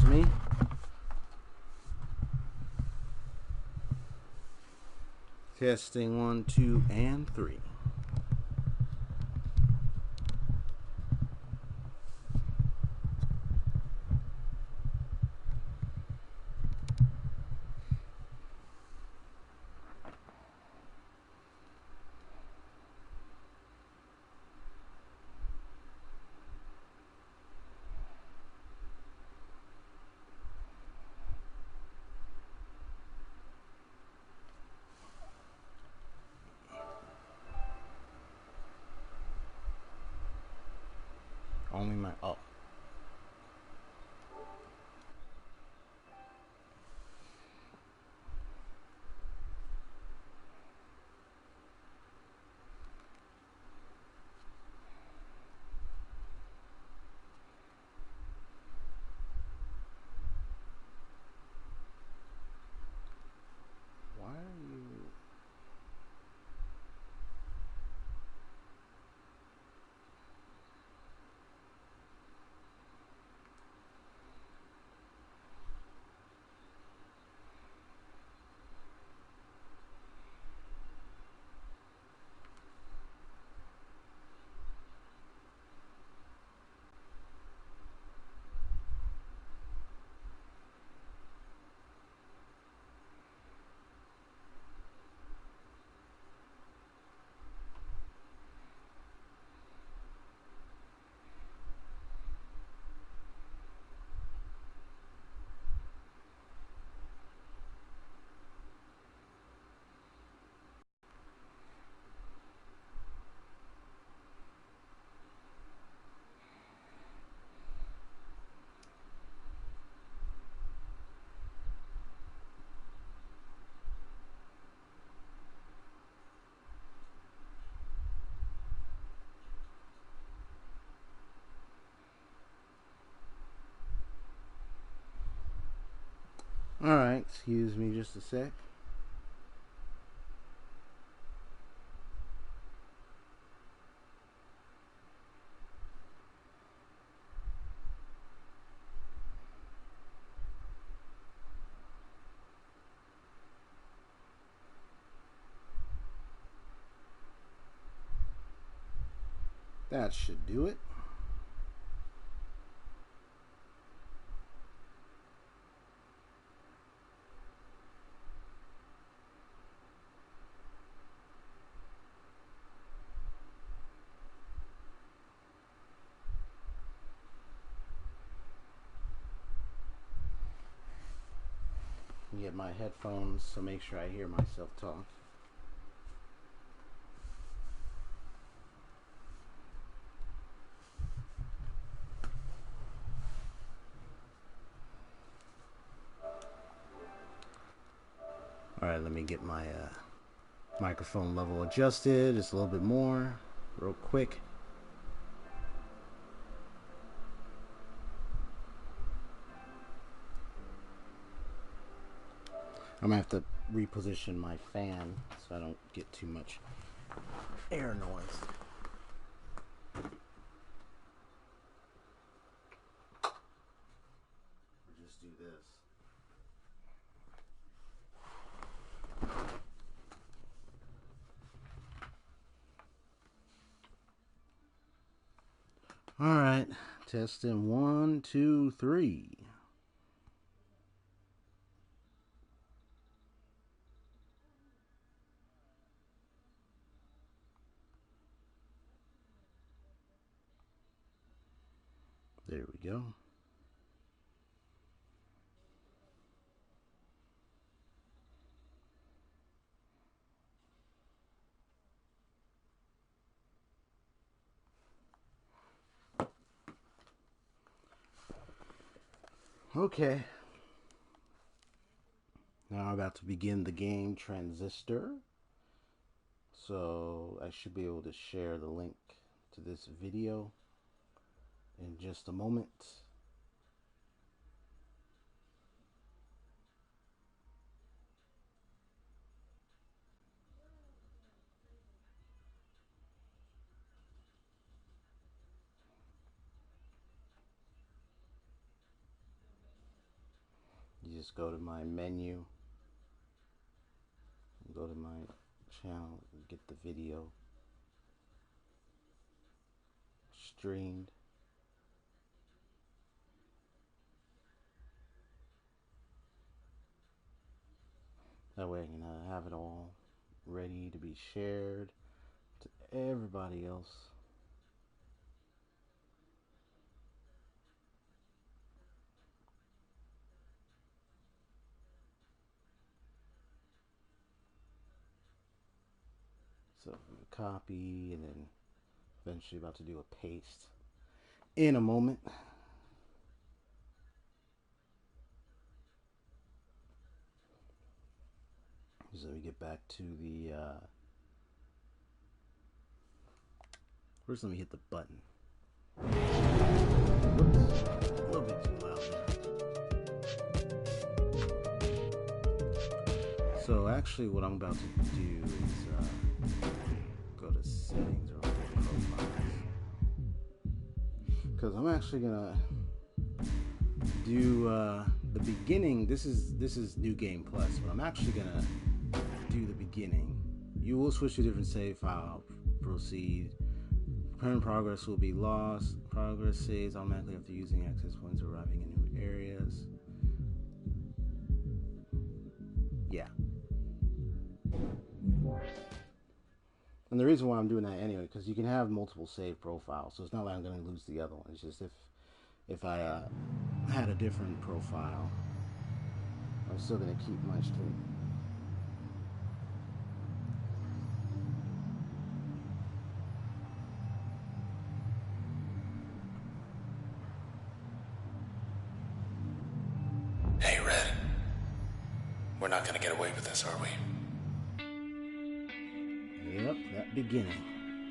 Excuse me. Testing 1, 2, and 3. Only my Why are you? Alright, excuse me just a sec. That should do it. Get my headphones so make sure I hear myself talk. Alright, let me get my microphone level adjusted just a little bit more, real quick. I'm gonna have to reposition my fan so I don't get too much air noise. Or just do this. All right, testing 1, 2, 3. There we go. Okay. Now I'm about to begin the game Transistor. So I should be able to share the link to this video in just a moment. just go to my menu, go to my channel, and get the video streamed. That way I can have it all ready to be shared to everybody else. So copy, and then eventually about to do a paste in a moment. So we get back to the first, let me hit the button. Whoops, a little bit too loud there. So actually what I'm about to do is go to settings or profiles, because I'm actually gonna do the beginning. This is New Game Plus, but I'm actually gonna do the beginning. You will switch to a different save file. Proceed. Current progress will be lost. Progress saves automatically after using access points arriving in new areas. Yeah. And the reason why I'm doing that anyway, because you can have multiple save profiles, so it's not like I'm going to lose the other one. It's just if I had a different profile, I'm still going to keep my stream. Hey, Red. We're not going to get away with this, are we? Yep, that beginning.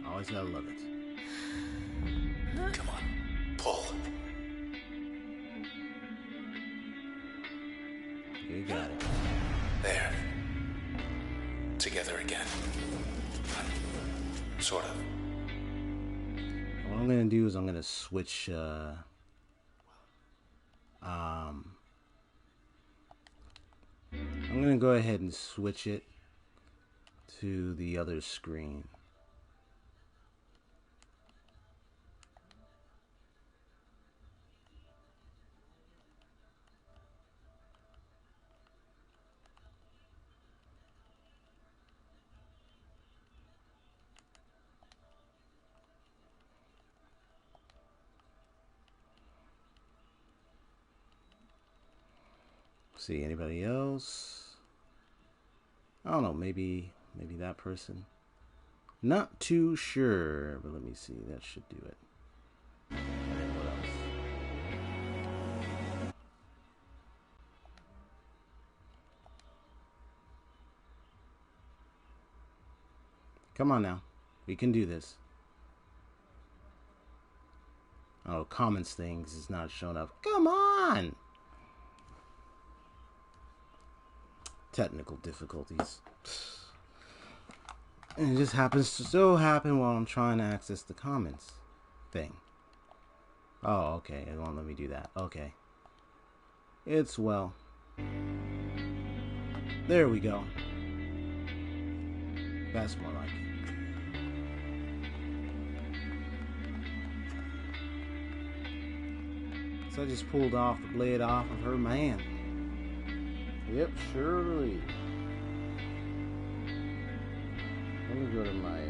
Always gotta love it. Come on, pull. You got it. There. Together again. Sort of. What I'm gonna do is I'm gonna switch I'm gonna go ahead and switch it to the other screen. See, anybody else? I don't know, maybe that person. Not too sure, but let me see. That should do it. And then what else? Come on now. We can do this. Oh, comments things is not showing up. Come on! Technical difficulties. And it just happens to so happen while I'm trying to access the comments thing. Oh, okay. It won't let me do that. Okay. It's well. There we go. That's more like it. So I just pulled off the blade off of her man. Yep, surely. Let me go to my,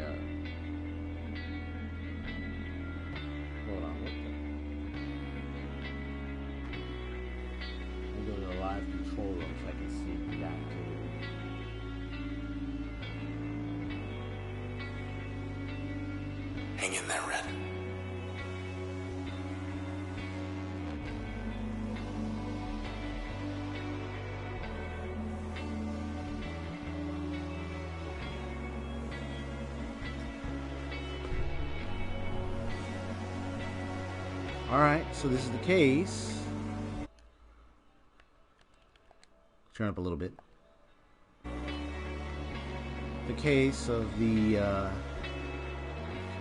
hold on, what the? Let me go to the live control room so I can see the activity. Hang in there, Red. Alright, so this is the case. Turn up a little bit. The case of the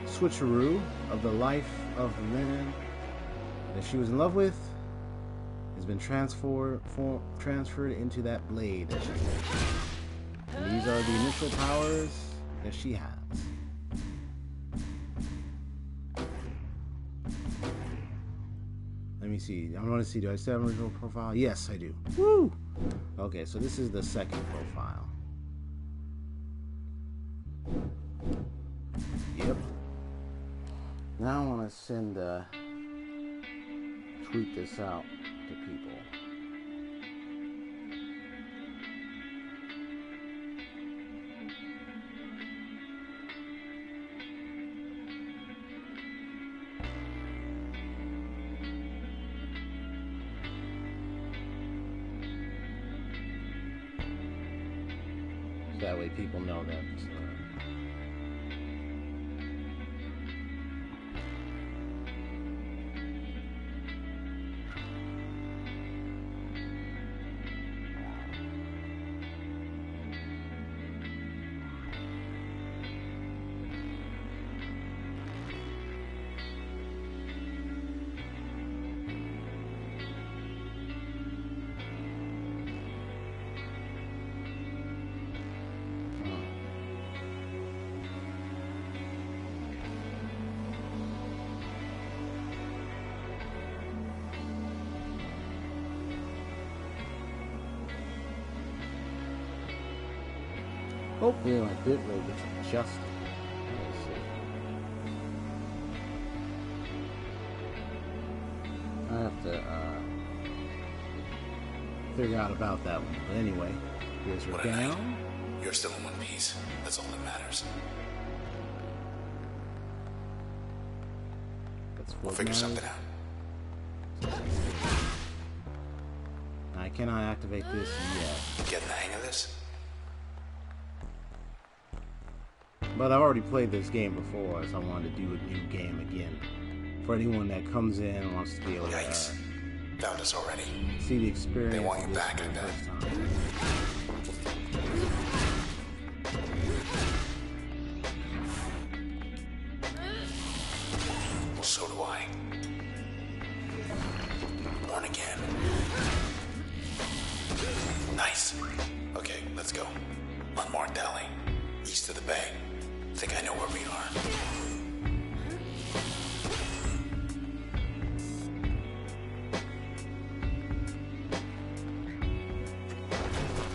switcheroo of the life of the man that she was in love with has been transferred into that blade that she holds. And these are the initial powers that she has. Let me see. I want to see. Do I still have original profile? Yes, I do. Woo! Okay, so this is the second profile. Yep. Now I want to tweet this out to people. That way people know that hopefully my bitrate gets adjusted. Let's see. I have to figure out about that one. But anyway, here's her down. You're still in one piece. That's all that matters. We'll figure something out. I cannot activate this yet. Getting the hang of this? But I've already played this game before, so I wanted to do a new game again. For anyone that comes in and wants to be able to found us already. See the experience. They want you back, I bet. Well, so do I. Born again. Nice. Okay, let's go. Unmarked alley. East of the bay. Think I know where we are.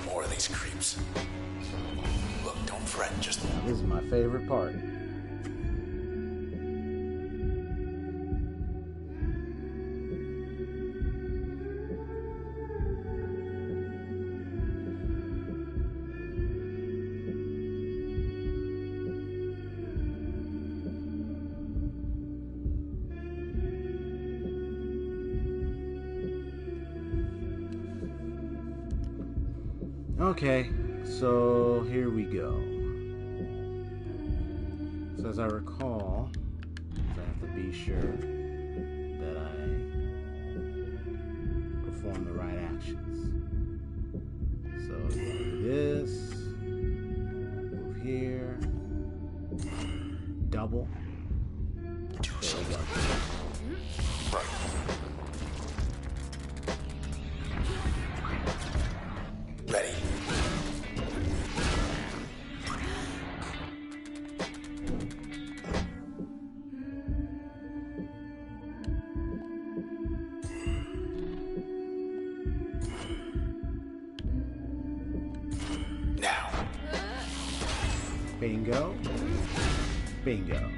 More of these creeps. Look, don't fret, just... This is my favorite part. Okay, so here we go. So as I recall, I have to be sure that I perform the right actions. So do this, move here, double. There we go. Ready. Now. Bingo. Bingo.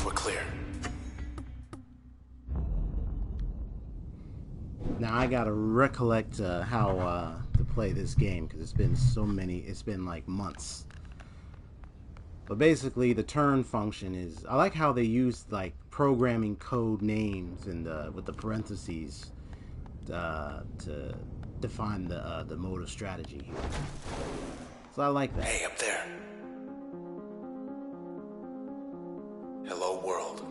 We're clear. Now I gotta recollect how to play this game because it's been like months. But basically, the turn function is, I like how they use like programming code names and with the parentheses to define the mode of strategy here. So I like that. Hey, up there. Hello, world.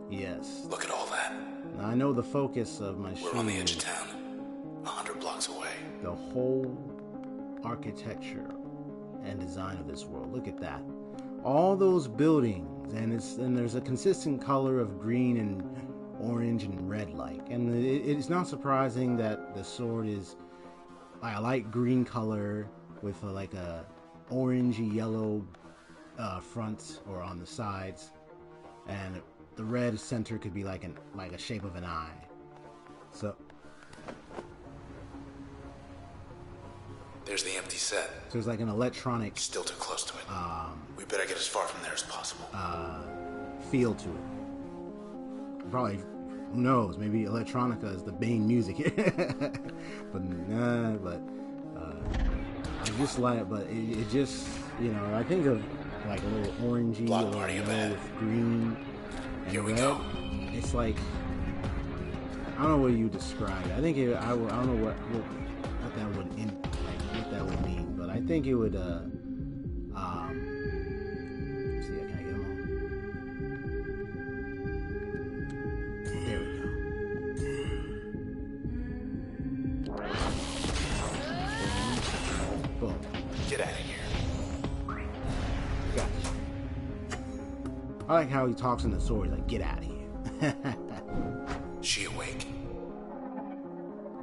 Yes. Look at all that. Now, I know the focus of my We're stream on the edge of is town, 100 blocks away. the whole architecture and design of this world. Look at that. all those buildings, and there's a consistent color of green and orange and red like, and it's not surprising that the sword is like a light green color with like a orangey yellow front or on the sides, and the red center could be like a shape of an eye. So there's the empty set. So there's like an electronic. Still too close to it. We better get as far from there as possible. Feel to it. Probably, who knows? Maybe electronica is the main music here. But I just like, but it just, you know, I think of like a little orangey, a little yellow with green and here we red. go. It's like, I don't know what you describe it. I think I don't know what that would what that would mean, but I think it would see, can I get them all? There we go. Boom. Get out of here. Gotcha. I like how he talks in the sword. He's like, get out of here. She awake?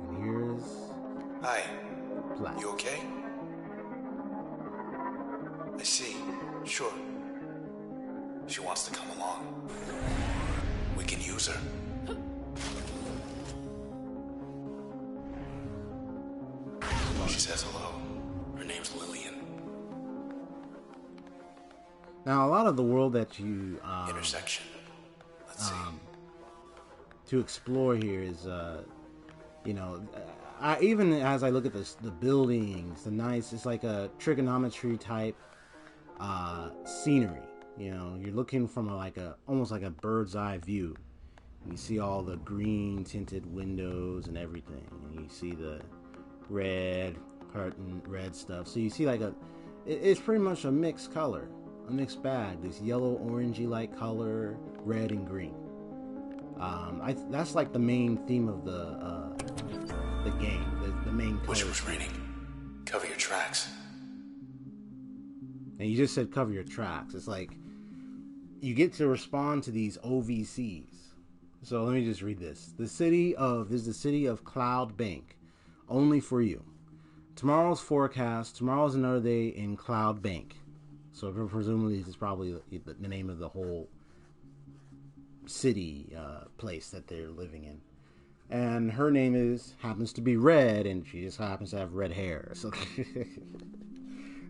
And here's Hi. Black. You okay? I see. Sure. She wants to come along. We can use her. She says hello. Her name's Lillian. Now, a lot of the world that you Intersection. Let's see. to explore here is, you know, even as I look at the buildings, the nice, it's like a trigonometry type scenery. You know, you're looking from almost like a bird's eye view. You see all the green tinted windows and everything, and you see the red curtain, red stuff. So you see like it's pretty much a mixed color, a mixed bag. This yellow, orangey like color, red and green. That's like the main theme of the game. The main color. Wish it was raining. Cover your tracks. And you just said cover your tracks. It's like you get to respond to these OVCs. So let me just read this. This is the city of Cloud Bank, only for you. Tomorrow's forecast. Tomorrow's another day in Cloud Bank. So presumably this is probably the name of the whole city place that they're living in. And her name happens to be Red, and she just happens to have red hair. So,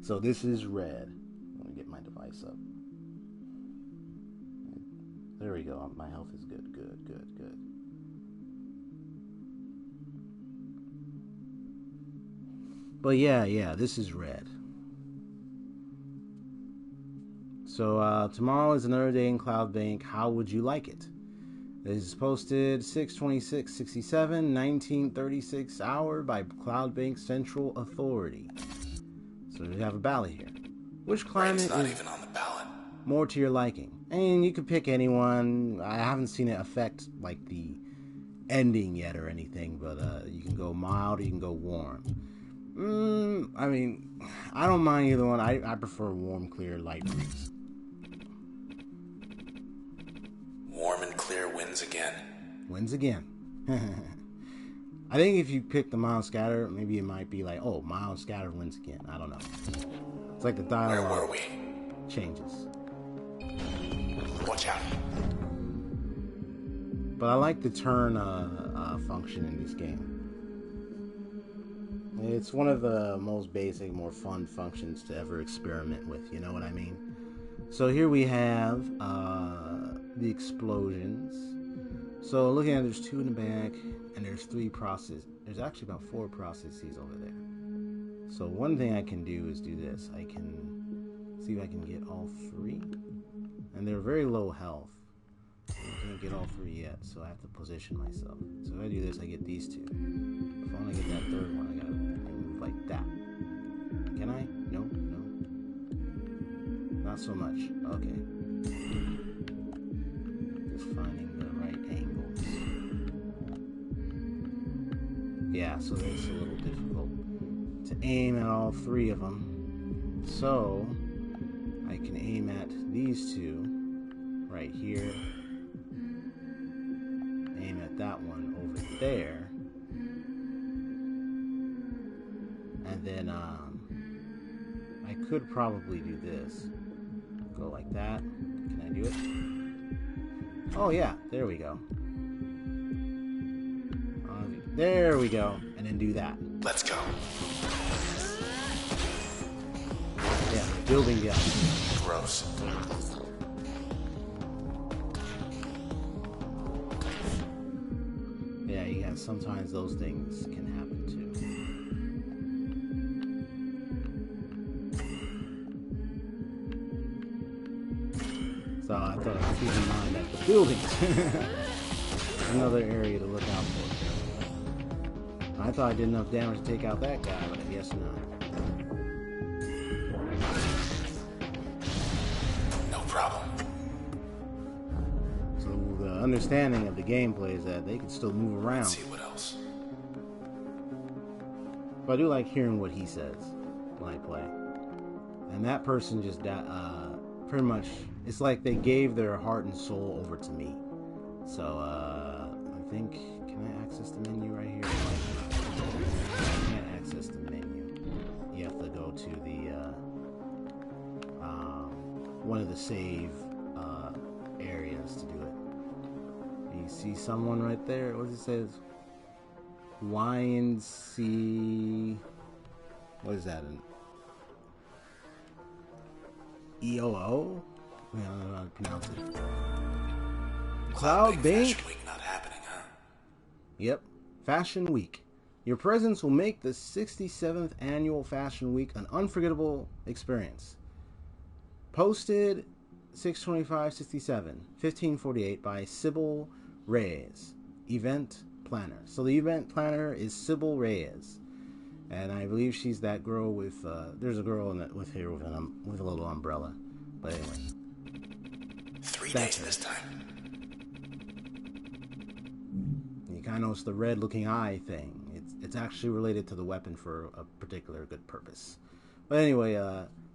so this is Red. Let me get my device up. There we go. My health is good. But yeah, this is Red. So tomorrow is another day in Cloud Bank. How would you like it? This is posted 6/26/67, 1936 hour by Cloud Bank Central Authority. So we have a ballot here. Which climate Rain's not is even on the ballot. more to your liking? And you could pick anyone. I haven't seen it affect like the ending yet or anything, but you can go mild or you can go warm. I mean, I don't mind either one. I prefer warm, clear, light breeze. Warm and clear wins again. Wins again. I think if you pick the mild scatter, maybe it might be like, oh, mild scatter wins again. I don't know. It's like the dialogue Where were we? changes. Watch out. But I like the turn function in this game. It's one of the most basic, more fun functions to ever experiment with, you know what I mean? So here we have the explosions. So looking at it, there's 2 in the back, and there's 3 processes. There's actually about 4 processes over there. So one thing I can do is do this. I can see if I can get all 3. And they're very low health. I can't get all 3 yet, so I have to position myself. So if I do this, I get these 2. If I want to get that 3rd one, I gotta move like that. Can I? No. Not so much. Okay. Just finding the right angles. Yeah, so it's a little difficult to aim at all 3 of them. So I can aim at these two right here. Aim at that one over there. And then I could probably do this. Go like that. Can I do it? Oh yeah, there we go. There we go. And then do that. Let's go. Yeah, building down. Gross. Yeah, you have sometimes those things can happen too. So I thought I'd keep in mind that the buildings is another area to look out for. I thought I did enough damage to take out that guy, but I guess not. No problem. So the understanding of the gameplay is that they can still move around. Let's see what else. But I do like hearing what he says when I play. And that person just pretty much, it's like they gave their heart and soul over to me. So I think, can I access the menu right here? I can't access the menu. You have to go to the one of the save areas to do it. You see someone right there? What does it say? YNC. What is that? An EOO? I don't know how to pronounce it. Cloud Bank. Fashion Week not happening, huh? Yep. Fashion Week. Your presence will make the 67th Annual Fashion Week an unforgettable experience. Posted 6/25/67, 1548 by Sybil Reyes, event planner. So the event planner is Sybil Reyes. And I believe she's that girl with, there's a girl in that, with here with a little umbrella. But anyway. 3 days this time. You kind of notice the red looking eye thing. It's actually related to the weapon for a particular good purpose. But anyway,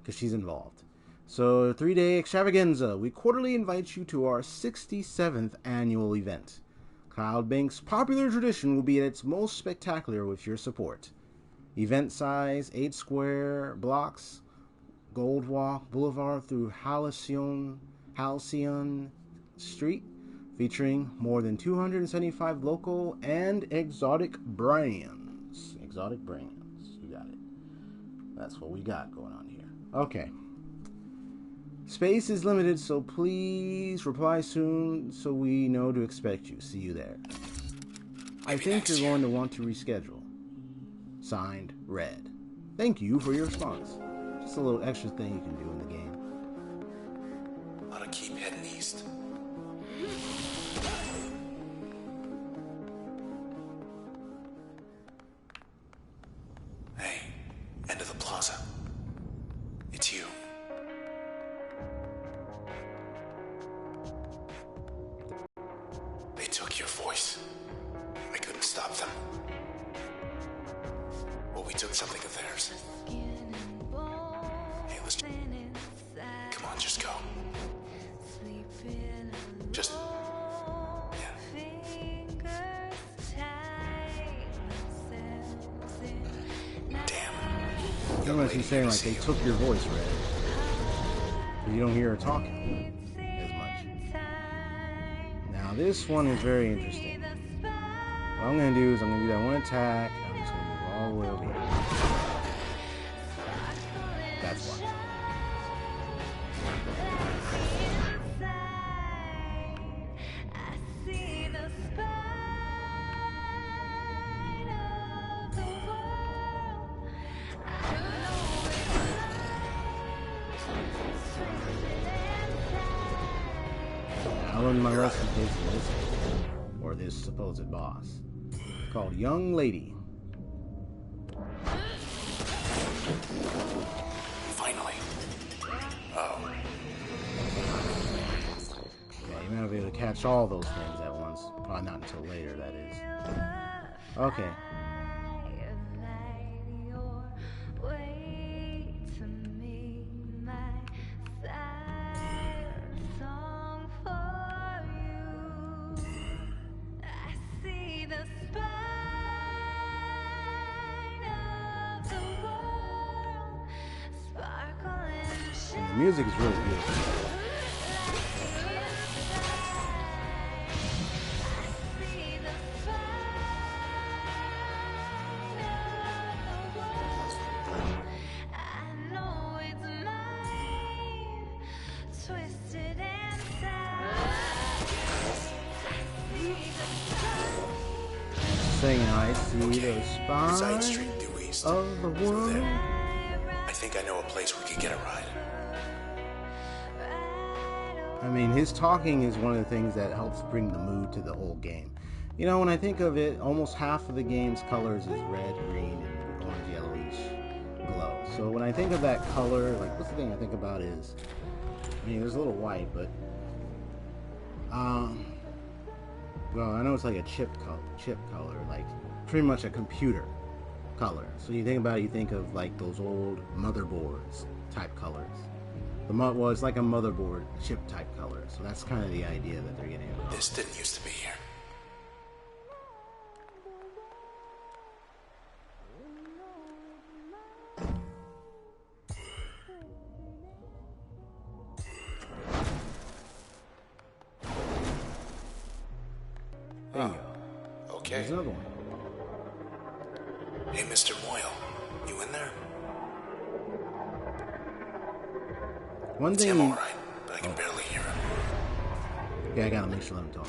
because she's involved. So, 3-day extravaganza. We quarterly invite you to our 67th annual event. Cloudbank's popular tradition will be at its most spectacular with your support. Event size, 8 square blocks, Gold Walk Boulevard through Halcyon Street, featuring more than 275 local and exotic brands. Exotic brands. You got it. That's what we got going on here. Okay. Space is limited, so please reply soon so we know to expect you. See you there. I think you're going to want to reschedule. Signed, Red. Thank you for your response. Just a little extra thing you can do in the game. Ought to keep heading east. Hey, end of the plaza. It's you. They took your voice. I couldn't stop them. Well, we took something of theirs. Hey, let's... Come on, just go. Just... Yeah. Damn. You know what she's saying, like, they took your voice, Red. But you don't hear her talking as much. Now, this one is very interesting. What I'm going to do is I'm going to do that one attack. I'm just going to move all the way over here. That's why. I learned my lesson facing this or this supposed boss. Called Young Lady. Finally. Oh. Yeah, you might not be able to catch all those things at once. Probably not until later, that is. Okay. The music is really good. Saying I see the Side spine street due east. of the world. I think I know a place we could get a ride. I mean, his talking is one of the things that helps bring the mood to the whole game. You know, when I think of it, almost half of the game's colors is red, green, and orange, yellowish glow. So when I think of that color, like, what's the thing I think about is, I mean, there's a little white, but, well, I know it's like a chip color, like pretty much a computer color. So you think about it, you think of like those old motherboards type colors. Well, it's like a motherboard chip type color. So that's kind of the idea that they're getting across. This didn't used to be here. There you go. Okay. There's another one. Hey, Mr. Moyle, you in there? One It's thing. him all right, but I can barely hear him. Yeah, I gotta make sure let him talk.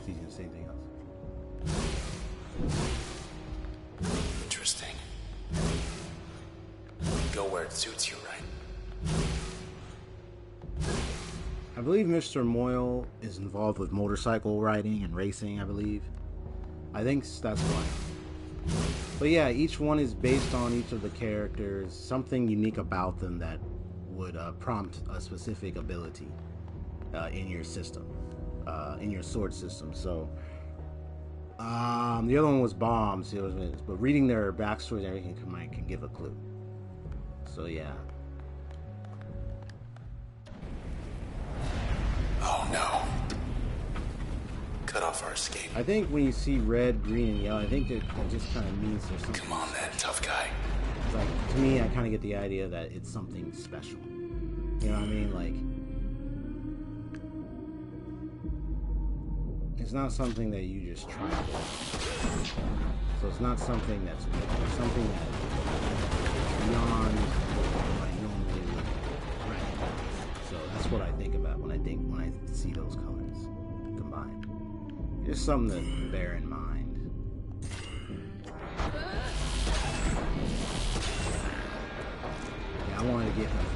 He's gonna say anything else. Interesting. Go where it suits you, right? I believe Mr. Moyle is involved with motorcycle riding and racing, I believe. I think that's why. But yeah, each one is based on each of the characters, something unique about them that would prompt a specific ability in your system, in your sword system. So, the other one was bombs, but reading their backstories and everything can give a clue. So yeah. Oh no. Cut off our escape. I think when you see red, green, and yellow, I think it just kind of means there's something. Come on then, tough guy. Like, to me, I kind of get the idea that it's something special. You know what I mean? Like, it's not something that you just try to do. So it's not something that's good. It's something that is beyond what I normally would recognize. So that's what I think about when I see those colors combined. Just something to bear in mind. Yeah, I wanted to get him.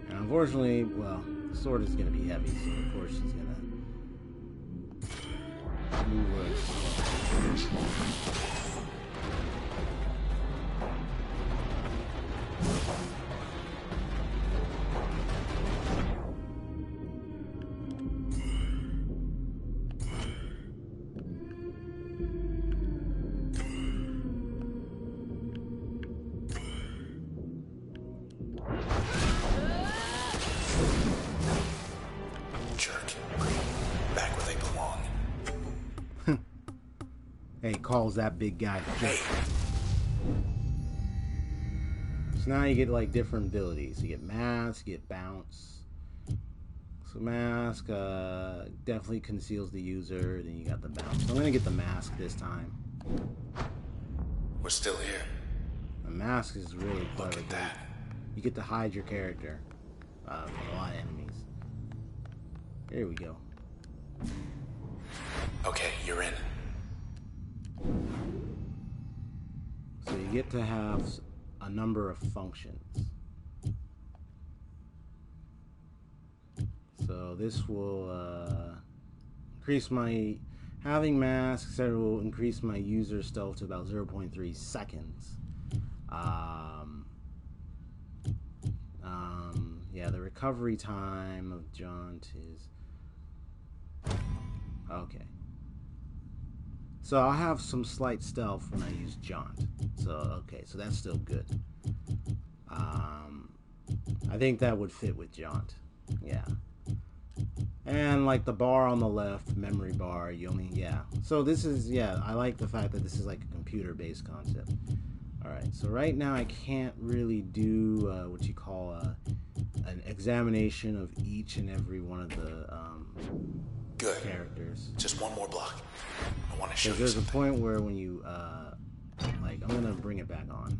And unfortunately, well, the sword is going to be heavy, so of course she's going to move her slow. Hey, calls that big guy jerk. So now you get like different abilities. You get mask, you get bounce. So mask definitely conceals the user. Then you got the bounce. So I'm gonna get the mask this time. We're still here. The mask is really clever. Look at that. You get to hide your character from a lot of enemies. There we go. Okay, you're in. So you get to have a number of functions. So this will increase my having masks, etc. will increase my user stealth to about 0.3 seconds. Yeah, the recovery time of Jaunt is okay. So I'll have some slight stealth when I use Jaunt. So okay, so that's still good. I think that would fit with Jaunt. Yeah. And like the bar on the left, memory bar, you only, yeah. So this is, yeah, I like the fact that this is like a computer-based concept. Alright, so right now I can't really do what you call an examination of each and every one of the Good. characters. Just one more block. I want to show you There's something. a point where when you, like, I'm gonna bring it back on.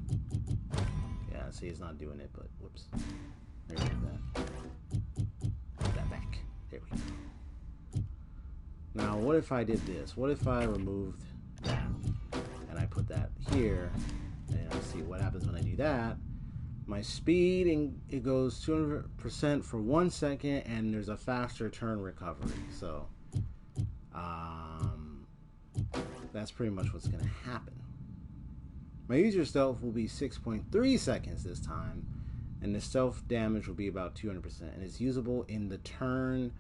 Yeah, see, it's not doing it, but whoops. There's that. Put that back. There we go. Now, what if I did this? What if I removed that and I put that here? And I'll see what happens when I do that. My speed, and it goes 200% for 1 second, and there's a faster turn recovery. So, that's pretty much what's going to happen. My user stealth will be 6.3 seconds this time, and the stealth damage will be about 200%, and it's usable in the turn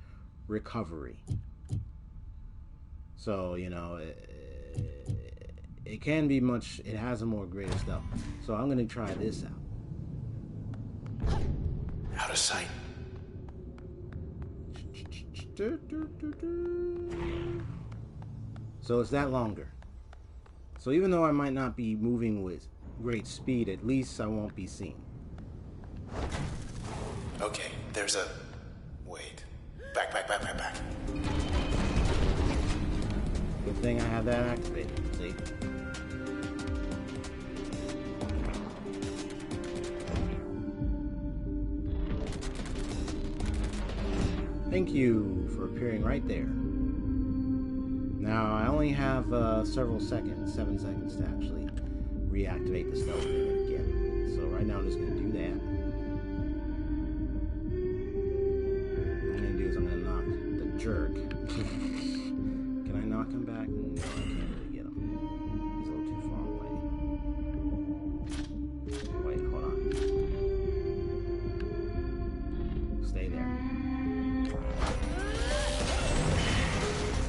recovery. So, you know, it can be much, it has a more greater stealth. So I'm going to try this out. Out of sight. So it's that longer. So even though I might not be moving with great speed, at least I won't be seen. Okay, there's a... Wait. Back. Good thing I have that activated, see? Thank you for appearing right there. Now, I only have several seconds, 7 seconds to actually reactivate the stealth thing again. So right now I'm just going to do that. What I'm going to do is I'm going to knock the jerk. Can I knock him back? No, I can't really get him. He's a little too far away. Wait, hold on. Stay there.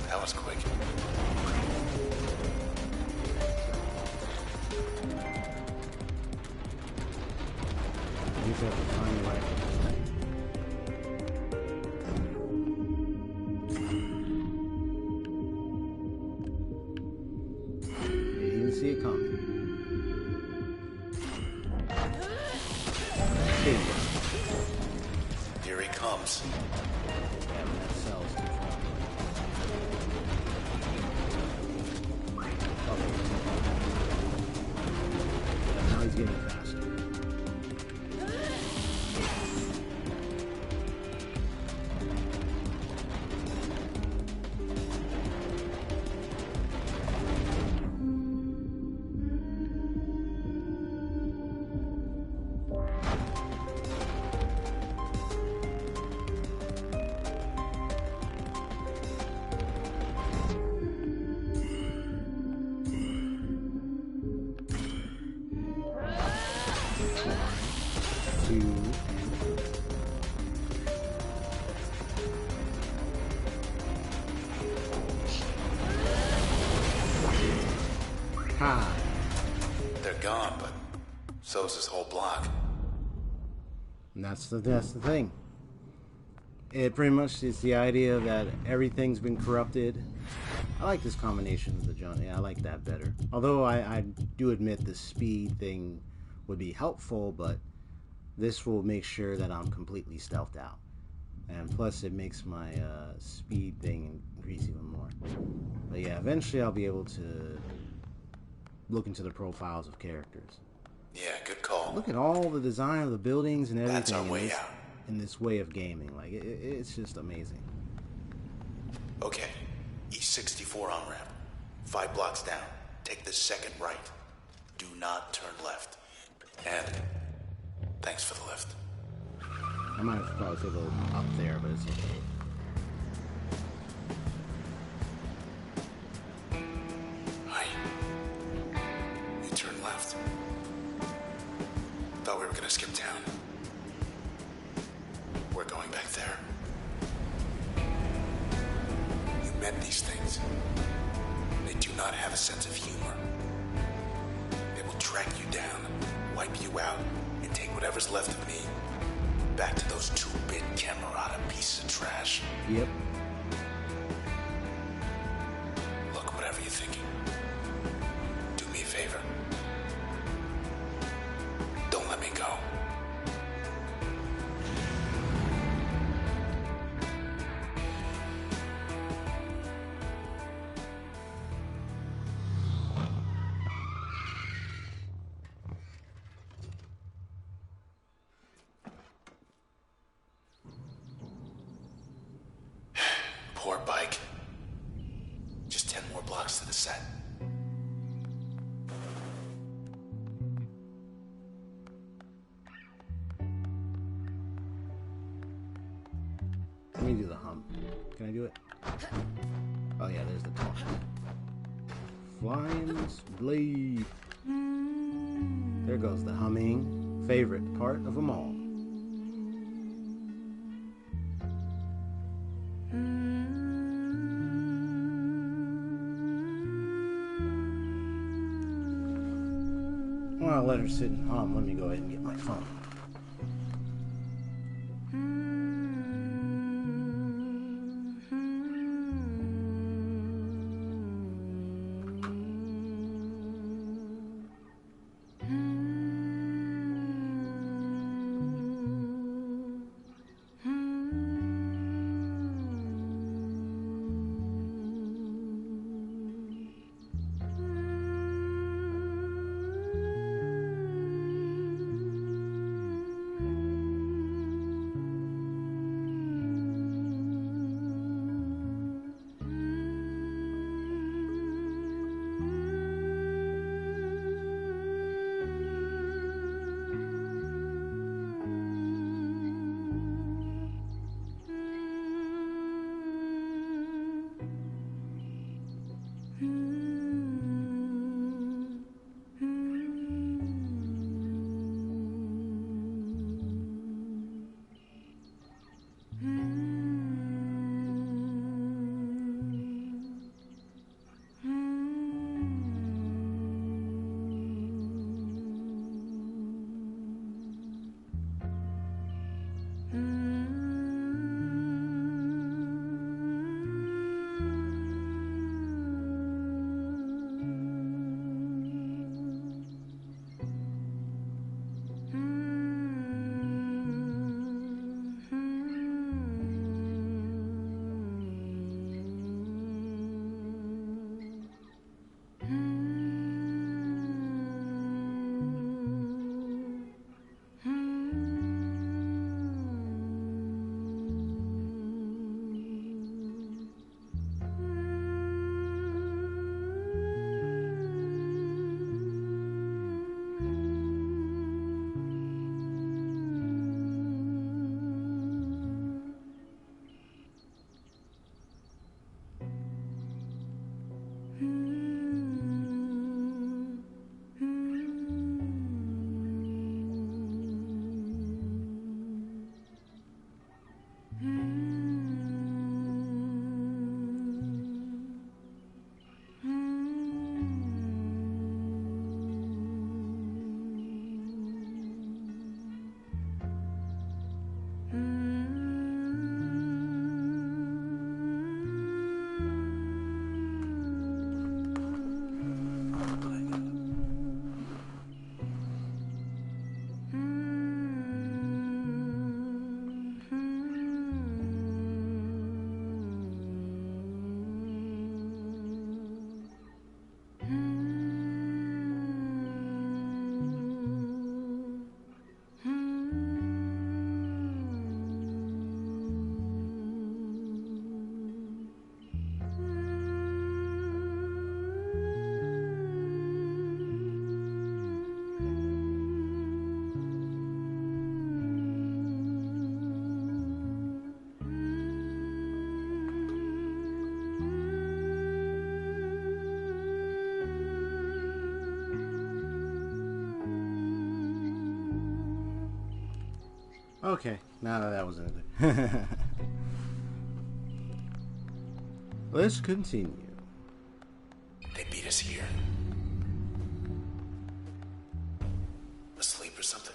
That was quick. You just have to find the right thing. Didn't even see it coming. Here you go. Here he comes. Yeah, but that cell's too far. Okay. Yeah, now he's getting faster. Ha! They're gone, but so's this whole block. And that's the thing. It pretty much is the idea that everything's been corrupted. I like this combination of the genre. Yeah, I like that better. Although I do admit the speed thing would be helpful, but this will make sure that I'm completely stealthed out. And plus it makes my speed thing increase even more. But yeah, eventually I'll be able to look into the profiles of characters. Yeah, good call. Look at all the design of the buildings and everything. That's our way out. In this way of gaming. Like, it's just amazing. Okay, E64 on-ramp. 5 blocks down. Take the second right. Do not turn left. And thanks for the lift. I might have to probably take a little up there, but it's okay. Hi. You turn left. Thought we were gonna skip town. We're going back there. You met these things. They do not have a sense of humor. They will track you down, wipe you out, and take whatever's left of me. Back to those 2-bit camerata pieces of trash. Yep. Look, whatever you're thinking, do me a favor. Don't let me go. Poor bike. Just 10 more blocks to the set. Let me do the hum. Can I do it? Oh yeah, there's the taunt. Flying's blade. There goes the humming. Favorite part of them all. Well, I'll let her sit and hum. Let me go ahead and get my phone. Okay, now that was anything. Let's continue. They beat us here. Asleep or something?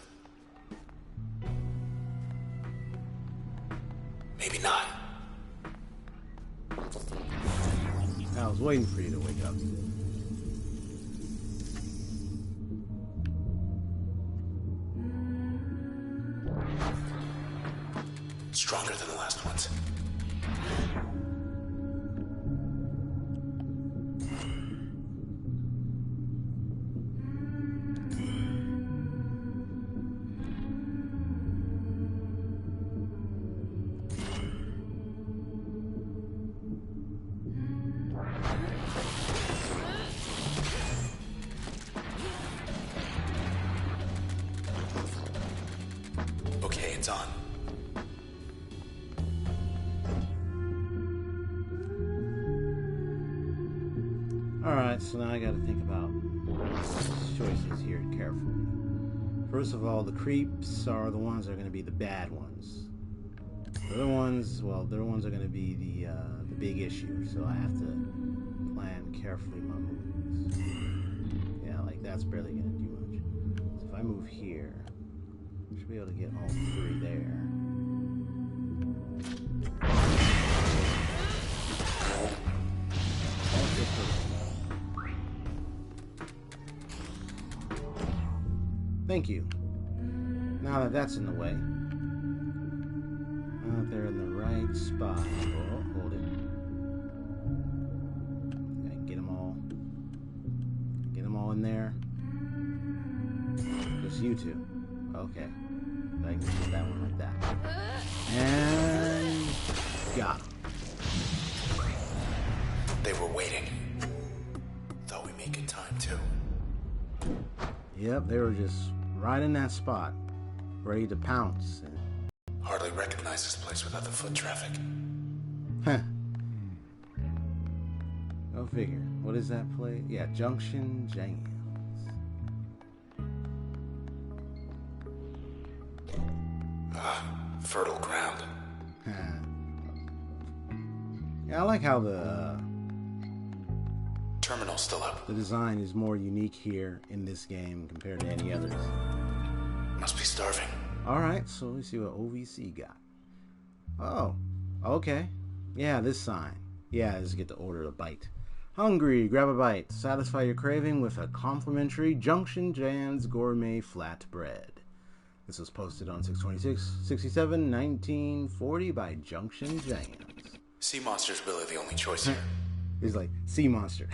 Maybe not. I was waiting for you to wake up. Stronger than the last ones. Okay, it's on. Alright, so now I gotta think about choices here carefully. First of all, the creeps are the ones that are gonna be the bad ones. The other ones, well, the other ones are gonna be the big issue, so I have to plan carefully my moves. Yeah, like that's barely gonna do much. So if I move here, I should be able to get all three there. Thank you. Now that that's in the way. Now that they're in the right spot. Oh, hold it. Okay, get them all. Get them all in there. Just you two. Okay. I can get that one like that. And got him. They were waiting. Thought we made good time too. Yep, they were just right in that spot, ready to pounce. Hardly recognize this place without the foot traffic. Huh. Go figure. What is that place? Yeah, Junction Jams. Fertile ground. Yeah, I like how the Terminal's still up. the design is more unique here in this game compared to any others. Must be starving. Alright, so let's see what OVC got. Oh, okay. Yeah, this sign. Yeah, let's get to order a bite. Hungry, grab a bite. Satisfy your craving with a complimentary Junction Jams Gourmet Flatbread. This was posted on 6/26/67/1940 by Junction Jams. Sea Monster's really the only choice here. He's like, Sea Monster.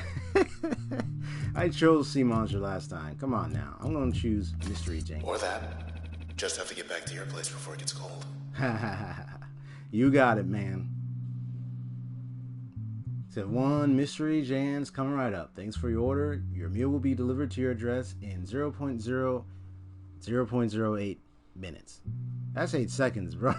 I chose Sea Monster last time. Come on now. I'm going to choose Mystery Jane. Or that. Just have to get back to your place before it gets cold. You got it, man. Step 1, Mystery Jan's coming right up. Thanks for your order. Your meal will be delivered to your address in 0.08 minutes. That's 8 seconds, bro.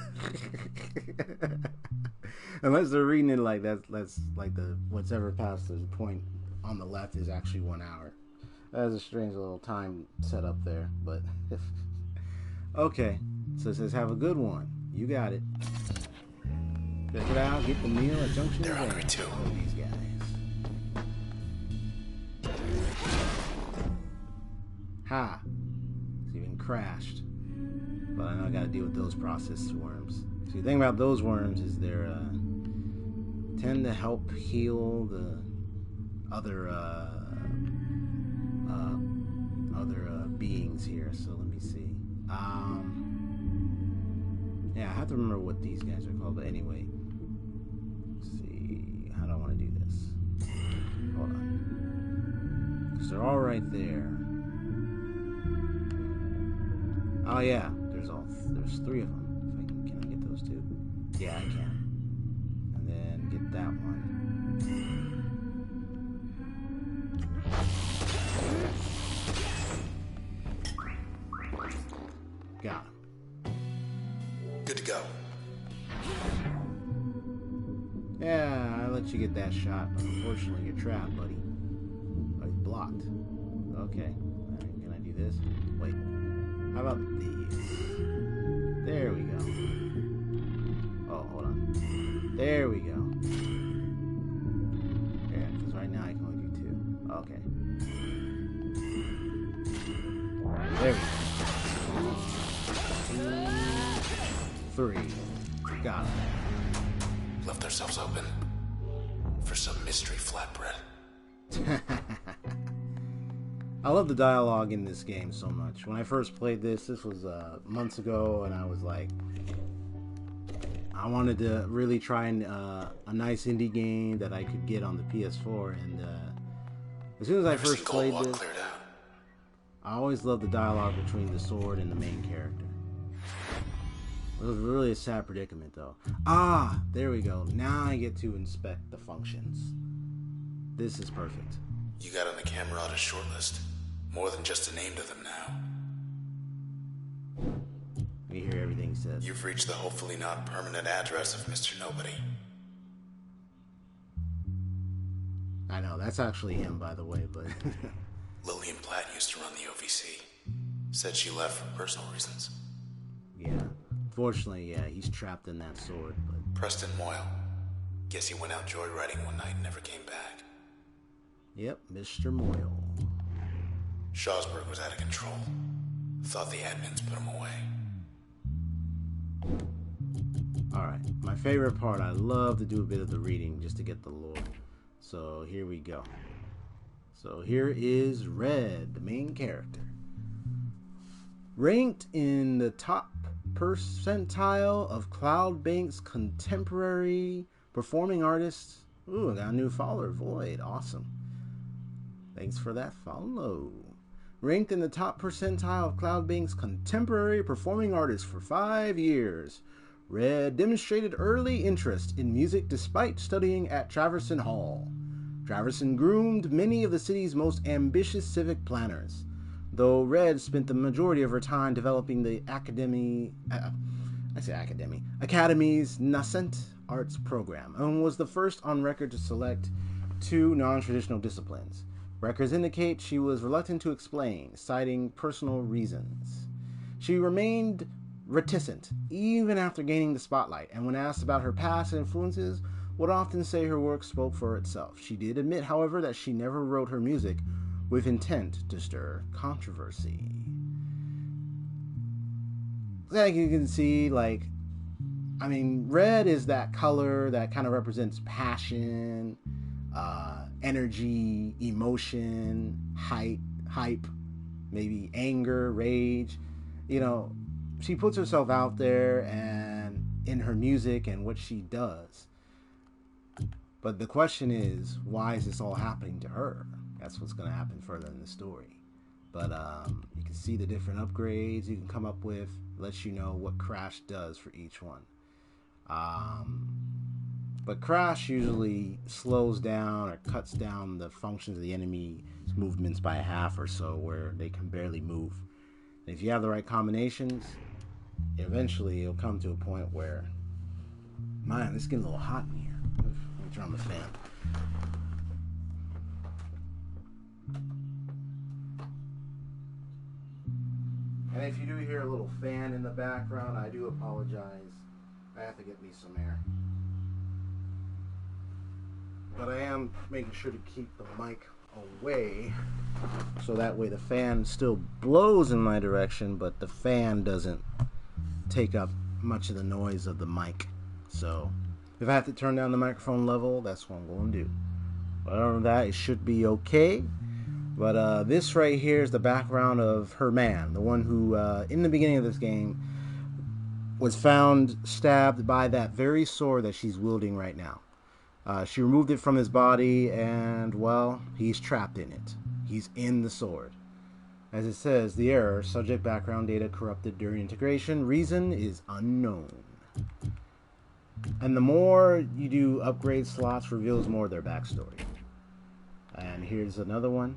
Unless they're reading it like that's like the whatever past the point on the left is actually 1 hour. That's a strange little time set up there, but okay. So it says have a good one. You got it. Check it out. Get the meal at Junction. They're hungry too. Oh, these guys. Ha! It's even crashed. But I know I got to deal with those processed worms. See, the thing about those worms is they're tend to help heal the other beings here. So let me see. Yeah, I have to remember what these guys are called. But anyway, let's see. How do I want to do this? Hold on. Because they're all right there. Oh yeah, there's 3 of them. Can I get those two? Yeah, I can. And then get that one. Got him. Good to go. Yeah, I let you get that shot, but unfortunately you're trapped, buddy. Oh, he's blocked. Okay. Can I do this? Wait. How about these? There we go. Oh, hold on. There we go. Yeah, because right now I can only do 2. Okay. There we go. 2, 3. Got Left ourselves open for some mystery flatbread. it. I love the dialogue in this game so much. When I first played this was months ago, and I was like, I wanted to really try a nice indie game that I could get on the PS4, and as soon as I first played this, I always loved the dialogue between the sword and the main character. It was really a sad predicament, though. Ah, there we go. Now I get to inspect the functions. This is perfect. You got on the camera out a short list. More than just a name to them now. We hear everything he says. You've reached the hopefully not permanent address of Mr. Nobody. I know, that's actually him, by the way, but... Lillian Platt used to run the OVC. Said she left for personal reasons. Yeah. Fortunately, yeah, he's trapped in that sword, but... Preston Moyle. Guess he went out joyriding one night and never came back. Yep, Mr. Moyle. Shawsburg was out of control. Thought the admins put him away. Alright, my favorite part, I love to do a bit of the reading just to get the lore. So here we go. So here is Red, the main character. Ranked in the top percentile of Cloudbank's contemporary performing artists. Ooh, I got a new follower, Void. Awesome. Thanks for that follow. Ranked in the top percentile of Cloudbank's contemporary performing artists for 5 years. Red demonstrated early interest in music despite studying at Traverson Hall. Traverson groomed many of the city's most ambitious civic planners, though Red spent the majority of her time developing the Academy's nascent arts program, and was the first on record to select 2 non-traditional disciplines. Records indicate she was reluctant to explain, citing personal reasons. She remained reticent, even after gaining the spotlight, and when asked about her past influences, would often say her work spoke for itself. She did admit, however, that she never wrote her music with intent to stir controversy. Like you can see, red is that color that kind of represents passion, energy, emotion, hype, maybe anger, rage. You know, she puts herself out there and in her music and what she does. But the question is, why is this all happening to her? That's what's going to happen further in the story. But you can see the different upgrades you can come up with. Lets you know what Crash does for each one. But Crash usually slows down or cuts down the functions of the enemy's movements by half or so, where they can barely move. And if you have the right combinations, eventually it'll come to a point where, man, it's getting a little hot in here. Let me turn on the fan. And if you do hear a little fan in the background, I do apologize. I have to get me some air. But I am making sure to keep the mic away, so that way the fan still blows in my direction, but the fan doesn't take up much of the noise of the mic. So if I have to turn down the microphone level, that's what I'm going to do. But other than that, it should be okay. But this right here is the background of her man, the one who, in the beginning of this game, was found stabbed by that very sword that she's wielding right now. She removed it from his body, and, well, he's trapped in it. He's in the sword. As it says, the error, subject background data corrupted during integration, reason is unknown. And the more you do upgrade slots, reveals more of their backstory. And here's another one,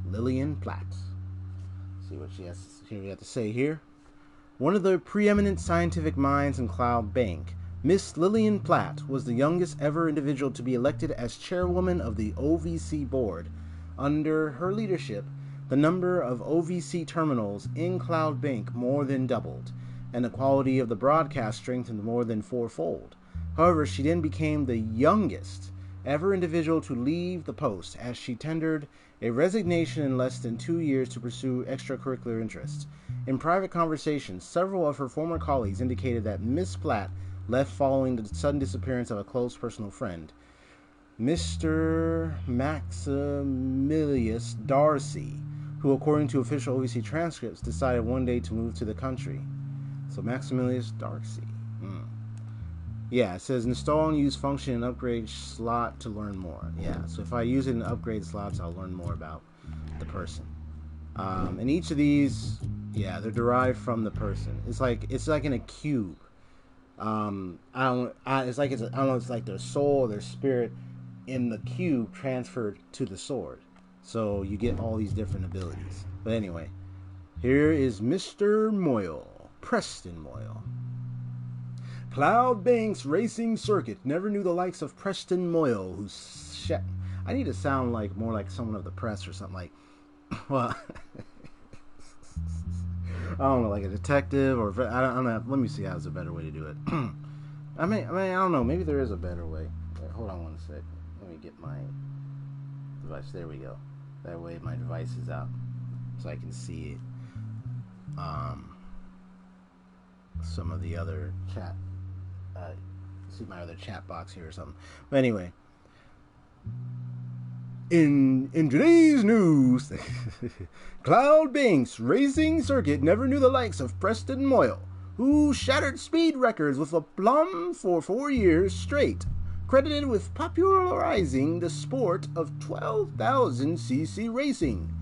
Lillian Platt. See what she has to say here. One of the preeminent scientific minds in Cloud Bank, Miss Lillian Platt was the youngest ever individual to be elected as chairwoman of the OVC board. Under her leadership, the number of OVC terminals in Cloud Bank more than doubled, and the quality of the broadcast strengthened more than fourfold. However, she then became the youngest ever individual to leave the post, as she tendered a resignation in less than 2 years to pursue extracurricular interests. In private conversations, several of her former colleagues indicated that Miss Platt left following the sudden disappearance of a close personal friend, Mr. Maximilius Darcy, who, according to official OVC transcripts, decided one day to move to the country. So Maximilius Darcy. Yeah, it says install and use function and upgrade slot to learn more. Yeah, so if I use it in upgrade slots, I'll learn more about the person. And each of these, yeah, they're derived from the person. It's like in a cube. It's like their soul, their spirit in the cube transferred to the sword. So you get all these different abilities. But anyway, here is Mr. Moyle, Preston Moyle. Cloud Bank's racing circuit never knew the likes of Preston Moyle, who's I need to sound like more like someone of the press or something like, well, I don't know, like a detective or I don't know. Let me see how's a better way to do it. I mean, I don't know. Maybe there is a better way. Wait, hold on one sec. Let me get my device. There we go. That way my device is out so I can see it. Some of the other chat. See my other chat box here or something. But anyway, in today's news, Cloud Bank's racing circuit never knew the likes of Preston Moyle, who shattered speed records with aplomb for 4 years straight, credited with popularizing the sport of 12,000cc racing.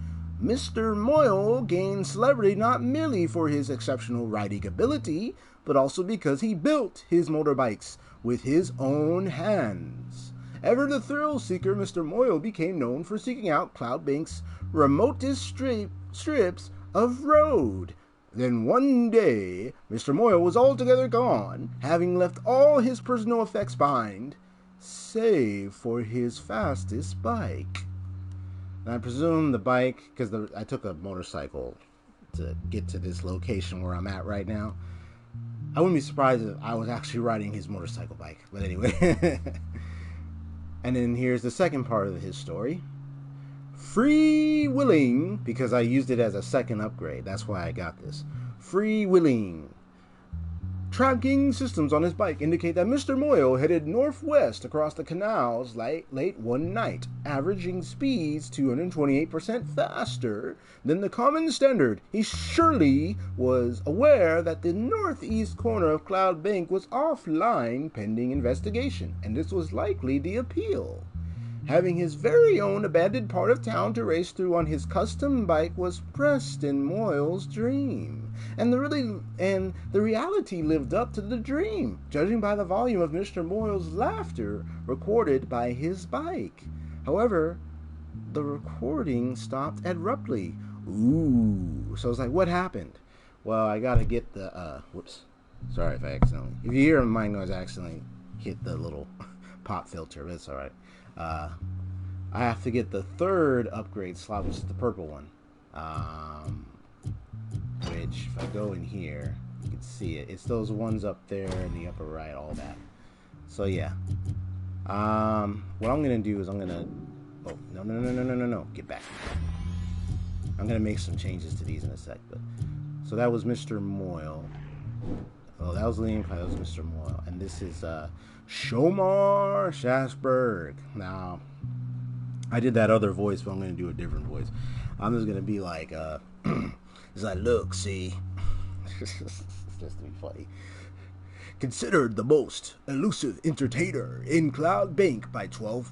Mr. Moyle gained celebrity not merely for his exceptional riding ability, but also because he built his motorbikes with his own hands. Ever the thrill seeker, Mr. Moyle became known for seeking out Cloud Bank's remotest strips of road. Then one day, Mr. Moyle was altogether gone, having left all his personal effects behind, save for his fastest bike. And I presume the bike, because I took a motorcycle to get to this location where I'm at right now. I wouldn't be surprised if I was actually riding his motorcycle bike. But anyway. And then here's the second part of his story. Free Willing, because I used it as a second upgrade. That's why I got this. Free Willing. Tracking systems on his bike indicate that Mr. Moyle headed northwest across the canals late one night, averaging speeds 228% faster than the common standard. He surely was aware that the northeast corner of Cloud Bank was offline pending investigation, and this was likely the appeal. Having his very own abandoned part of town to race through on his custom bike was Preston Moyle's dream. And the reality lived up to the dream, judging by the volume of Mr. Moyle's laughter recorded by his bike. However, the recording stopped abruptly. Ooh. So it's like, what happened? Well, I gotta get the, whoops. Sorry if I accidentally, if you hear my noise, I accidentally hit the little pop filter, but it's alright. I have to get the third upgrade slot, which is the purple one. Which, if I go in here, you can see it. It's those ones up there in the upper right, all that. So, yeah. What I'm going to do is I'm going to... Oh, no. Get back. I'm going to make some changes to these in a sec. But so that was Mr. Moyle. Oh, that was Liam. That was Mr. Moyle. And this is Shomar Shasberg. Now, I did that other voice, but I'm going to do a different voice. I'm just going to be like, it's like, look, see, just to be funny. Considered the most elusive entertainer in Cloud Bank by 12%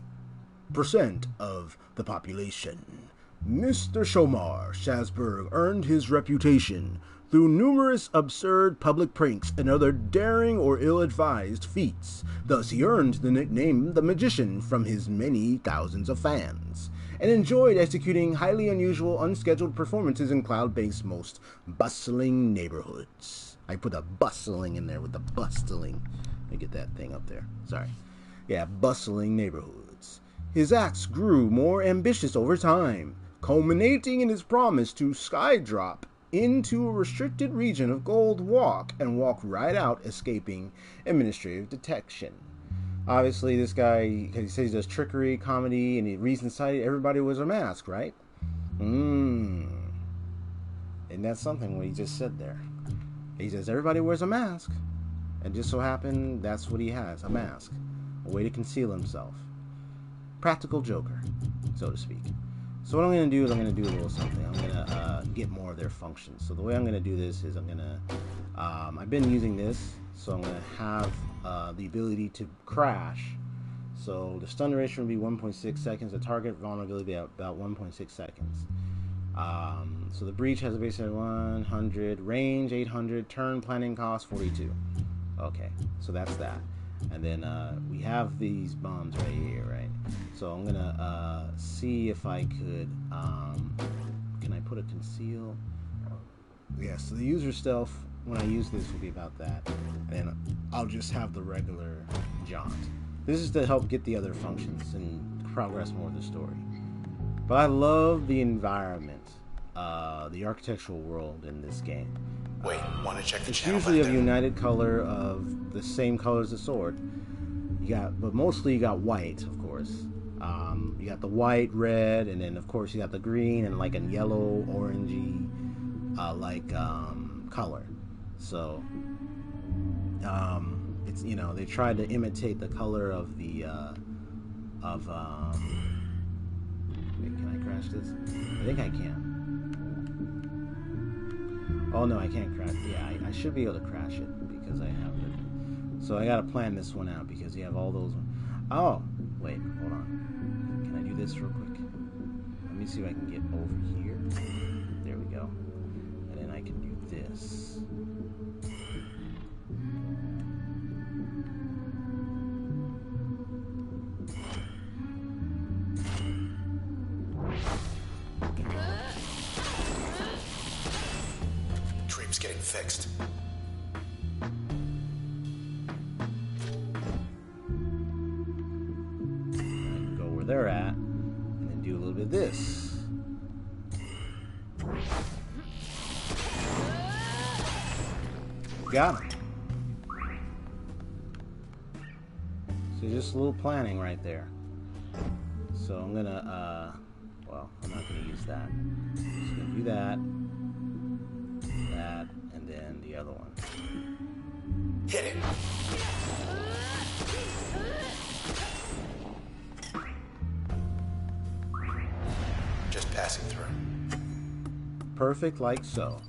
of the population, Mr. Shomar Shasberg earned his reputation through numerous absurd public pranks and other daring or ill-advised feats. Thus, he earned the nickname The Magician from his many thousands of fans, and enjoyed executing highly unusual, unscheduled performances in Cloud Bank's most bustling neighborhoods. I put a bustling in there with the bustling. Let me get that thing up there. Sorry. Yeah, bustling neighborhoods. His acts grew more ambitious over time, culminating in his promise to skydrop into a restricted region of Gold Walk and walk right out, escaping administrative detection. Obviously, this guy, he says he does trickery, comedy, and he reads inside it, everybody wears a mask, right? And that's something what he just said there. He says everybody wears a mask. And just so happened, that's what he has, a mask. A way to conceal himself. Practical Joker, so to speak. So what I'm going to do is I'm going to do a little something. I'm going to get more of their functions. So the way I'm going to do this is I'm going to... I've been using this, so I'm going to have the ability to crash. So the stun duration will be 1.6 seconds. The target vulnerability will be about 1.6 seconds. So the breach has a base at 100, range 800, turn planning cost 42. Okay, so that's that. And then we have these bombs right here, right? So I'm gonna see if I could. Can I put a conceal? Yeah. So the user stealth when I use this will be about that, and then I'll just have the regular jaunt. This is to help get the other functions and progress more of the story. But I love the environment, the architectural world in this game. Wait, want to check the it's channel? It's usually a united color of the same color as the sword. But mostly you got white, of course. You got the white, red, and then of course you got the green and like a yellow, orangey, color. So, it's they tried to imitate the color of the Wait, can I crash this? I think I can. Oh no, I can't crash. Yeah, I should be able to crash it because I have it. So I gotta plan this one out because you have all those. Oh, wait, hold on. Can I do this real quick? Let me see if I can get over here. There we go. And then I can do this. Dream's getting fixed. Go where they're at, and then do a little bit of this. Got him. So just a little planning right there. So I'm gonna, well, I'm not gonna use that. I'm just gonna do that, and then the other one. Hit it. Just passing through. Perfect, like so.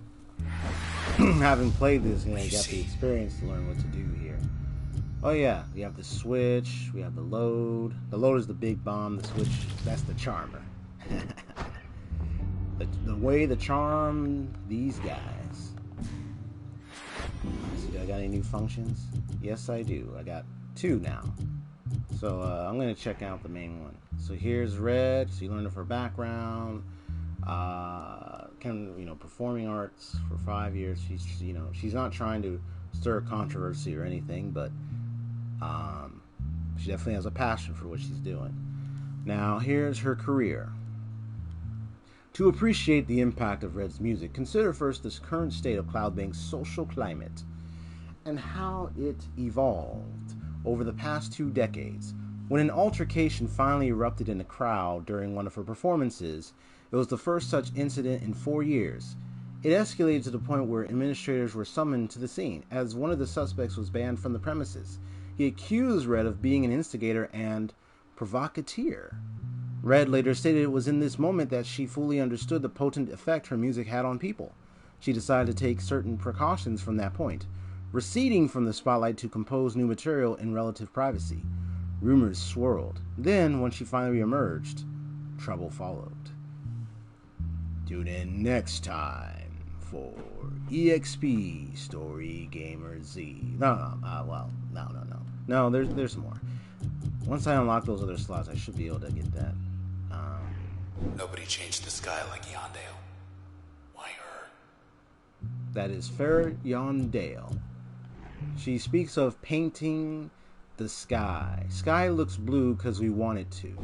Having played this, I got the experience to learn what to do here. Oh yeah, you have the switch, we have the load. The load is the big bomb, the switch, that's the charmer. the way to charm these guys. See, I got any new functions? Yes, I do. I got 2 now. So I'm going to check out the main one. So here's red, so you learn it for background. Performing arts for 5 years. She's not trying to stir controversy or anything, but she definitely has a passion for what she's doing. Now, here's her career. To appreciate the impact of Red's music, consider first this current state of Cloudbank's social climate and how it evolved over the past 2 decades. When an altercation finally erupted in the crowd during one of her performances, it was the first such incident in 4 years. It escalated to the point where administrators were summoned to the scene, as one of the suspects was banned from the premises. He accused Red of being an instigator and provocateur. Red later stated it was in this moment that she fully understood the potent effect her music had on people. She decided to take certain precautions from that point, receding from the spotlight to compose new material in relative privacy. Rumors swirled. Then, when she finally emerged, trouble followed. Tune in next time for EXP Story Gamer Z. No, there's more. Once I unlock those other slots, I should be able to get that. Nobody changed the sky like Yondale. Why her? That is Fair Yondale. She speaks of painting the sky. Sky looks blue because we want it to.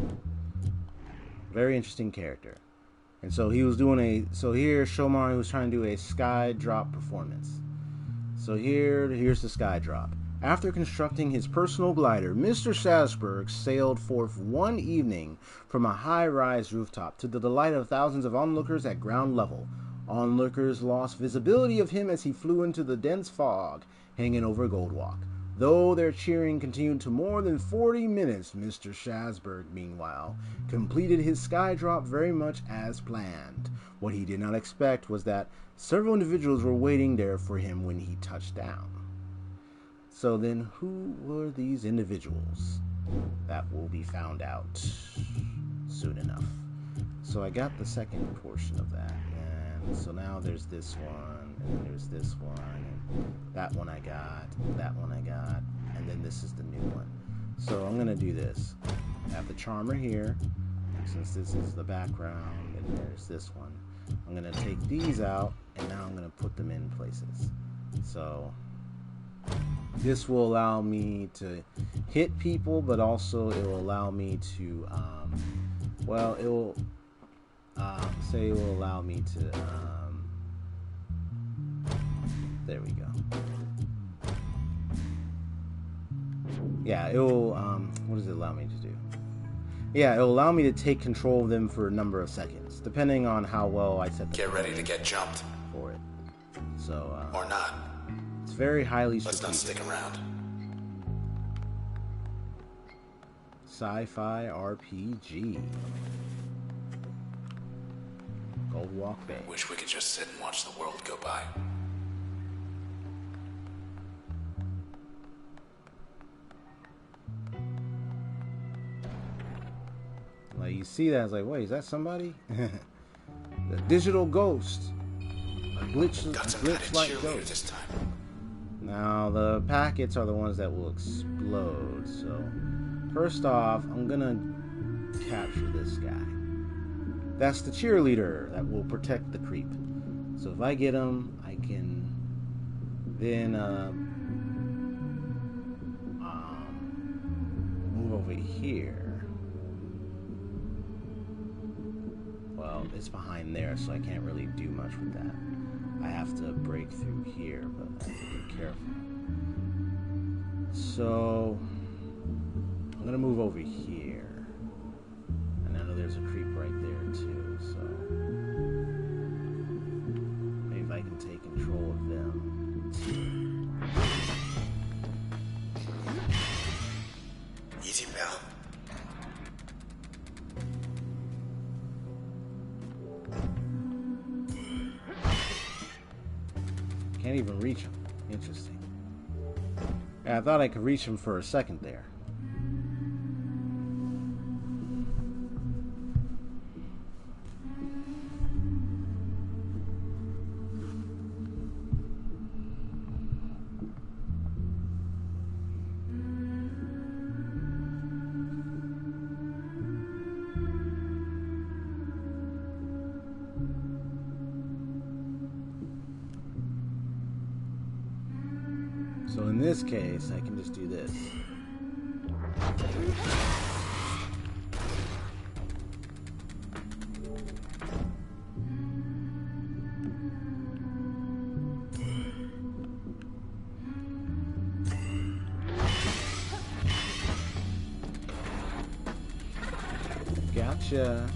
Very interesting character. And so he was doing so here Shomari was trying to do a sky drop performance. So here's the sky drop. After constructing his personal glider, Mr. Strasberg sailed forth one evening from a high-rise rooftop to the delight of thousands of onlookers at ground level. Onlookers lost visibility of him as he flew into the dense fog hanging over Goldwalk. Though their cheering continued to more than 40 minutes, Mr. Shasberg, meanwhile, completed his skydrop very much as planned. What he did not expect was that several individuals were waiting there for him when he touched down. So then, who were these individuals? That will be found out soon enough. So I got the second portion of that, and so now there's this one, and there's this one, and that one I got, and then this is the new one. So I'm gonna do this. I have the charmer here, since this is the background, and there's this one. I'm gonna take these out, and now I'm gonna put them in places. So this will allow me to hit people, but also it will allow me to, it will allow me to, there we go. Yeah, it will, what does it allow me to do? Yeah, it will allow me to take control of them for a number of seconds, depending on how well I set the Get ready to get jumped. For it. So, or not. It's very highly strategic. Let's not stick around. Sci-fi RPG. Goldwalk Bay. Wish we could just sit and watch the world go by. Like, you see that, it's like, wait, is that somebody? The digital ghost. A glitch-like ghost. This time. Now, the packets are the ones that will explode, so first off, I'm gonna capture this guy. That's the cheerleader that will protect the creep. So if I get him, I can then move over here. Well, it's behind there, so I can't really do much with that. I have to break through here, but I have to be careful. So I'm gonna move over here, and I know there's a creep right there too. So maybe if I can take control of them. Easy, pal. Can't even reach him. Interesting. Yeah, I thought I could reach him for a second there. So in this case, I can just do this. Gotcha.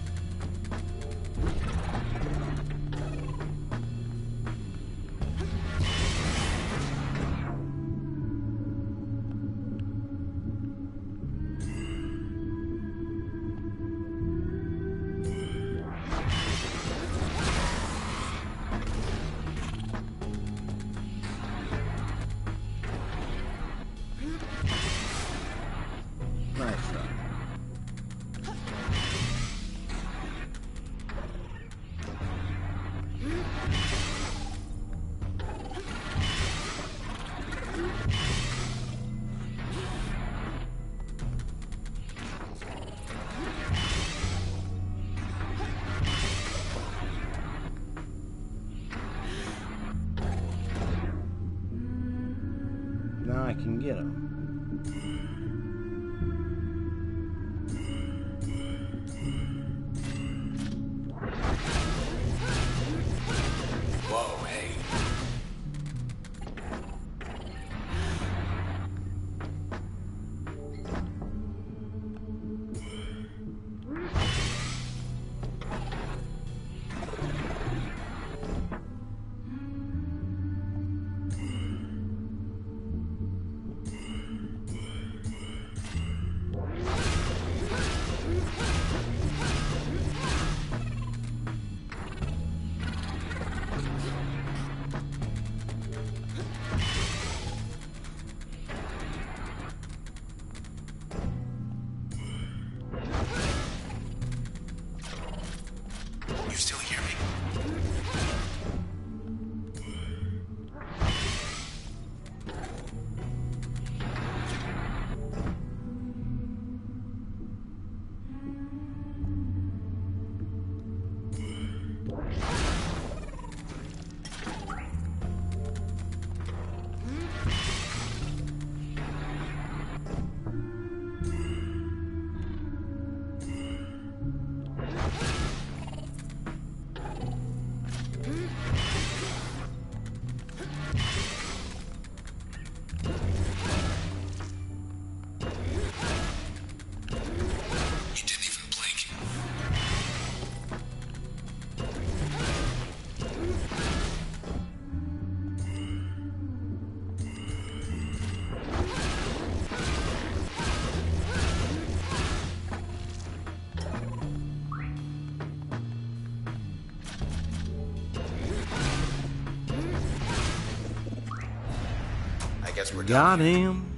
Now I can get him. Whoa, hey. guess we're Got done here. him.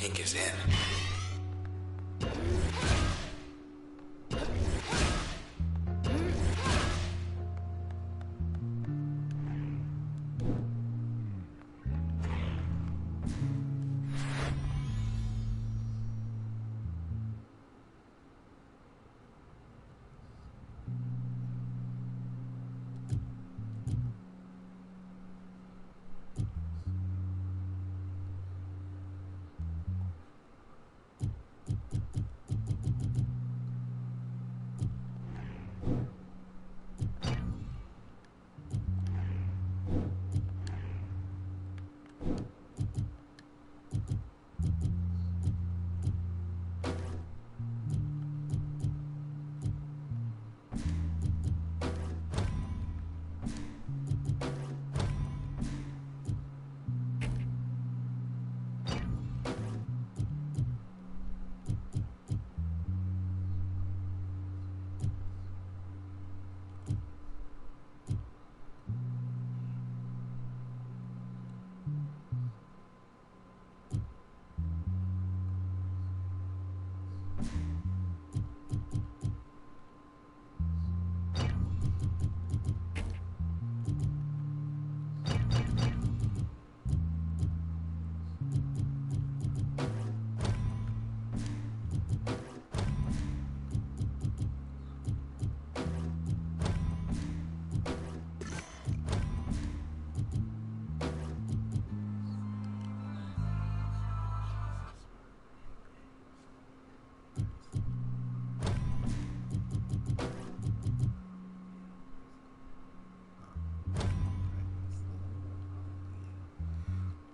ink is in.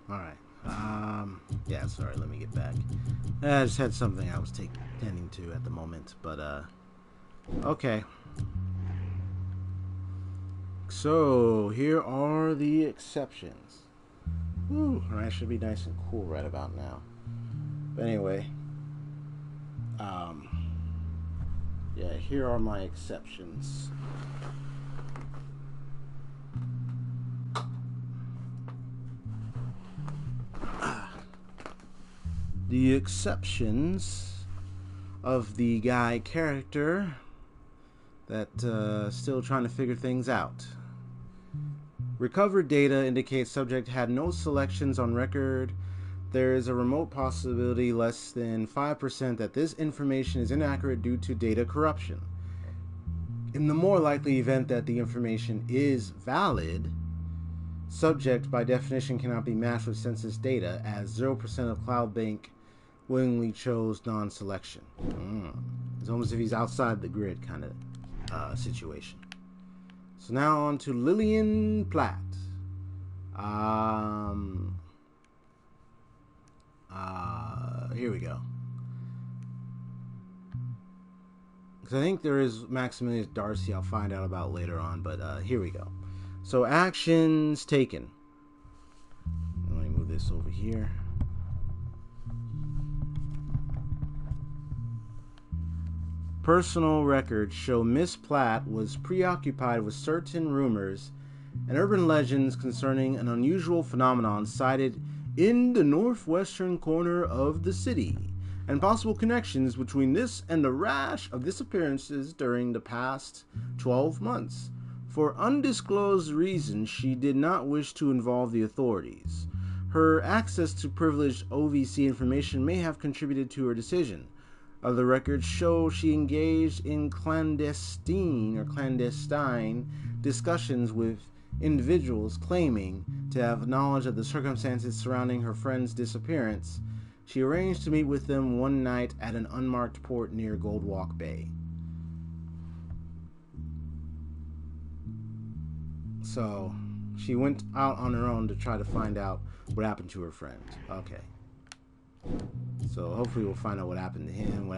Alright. Yeah, sorry, let me get back. I just had something I was tending to at the moment, but, okay. So, here are the exceptions. Woo, I should be nice and cool right about now. But anyway, yeah, here are my exceptions. The exceptions of the guy character that still trying to figure things out. Recovered data indicates subject had no selections on record. There is a remote possibility, less than 5%, that this information is inaccurate due to data corruption. In the more likely event that the information is valid, subject by definition cannot be matched with census data, as 0% of CloudBank willingly chose non-selection. It's almost as if he's outside the grid kind of situation. So now on to Lillian Platt. Here we go. Because I think there is Maximilian Darcy I'll find out about later on, but here we go. So actions taken. Let me move this over here. Personal records show Miss Platt was preoccupied with certain rumors and urban legends concerning an unusual phenomenon cited in the northwestern corner of the city, and possible connections between this and the rash of disappearances during the past 12 months. For undisclosed reasons, she did not wish to involve the authorities. Her access to privileged OVC information may have contributed to her decision. Other records show she engaged in clandestine discussions with individuals claiming to have knowledge of the circumstances surrounding her friend's disappearance. She arranged to meet with them one night at an unmarked port near Goldwalk Bay. So, she went out on her own to try to find out what happened to her friend. Okay. So, hopefully we'll find out what happened to him,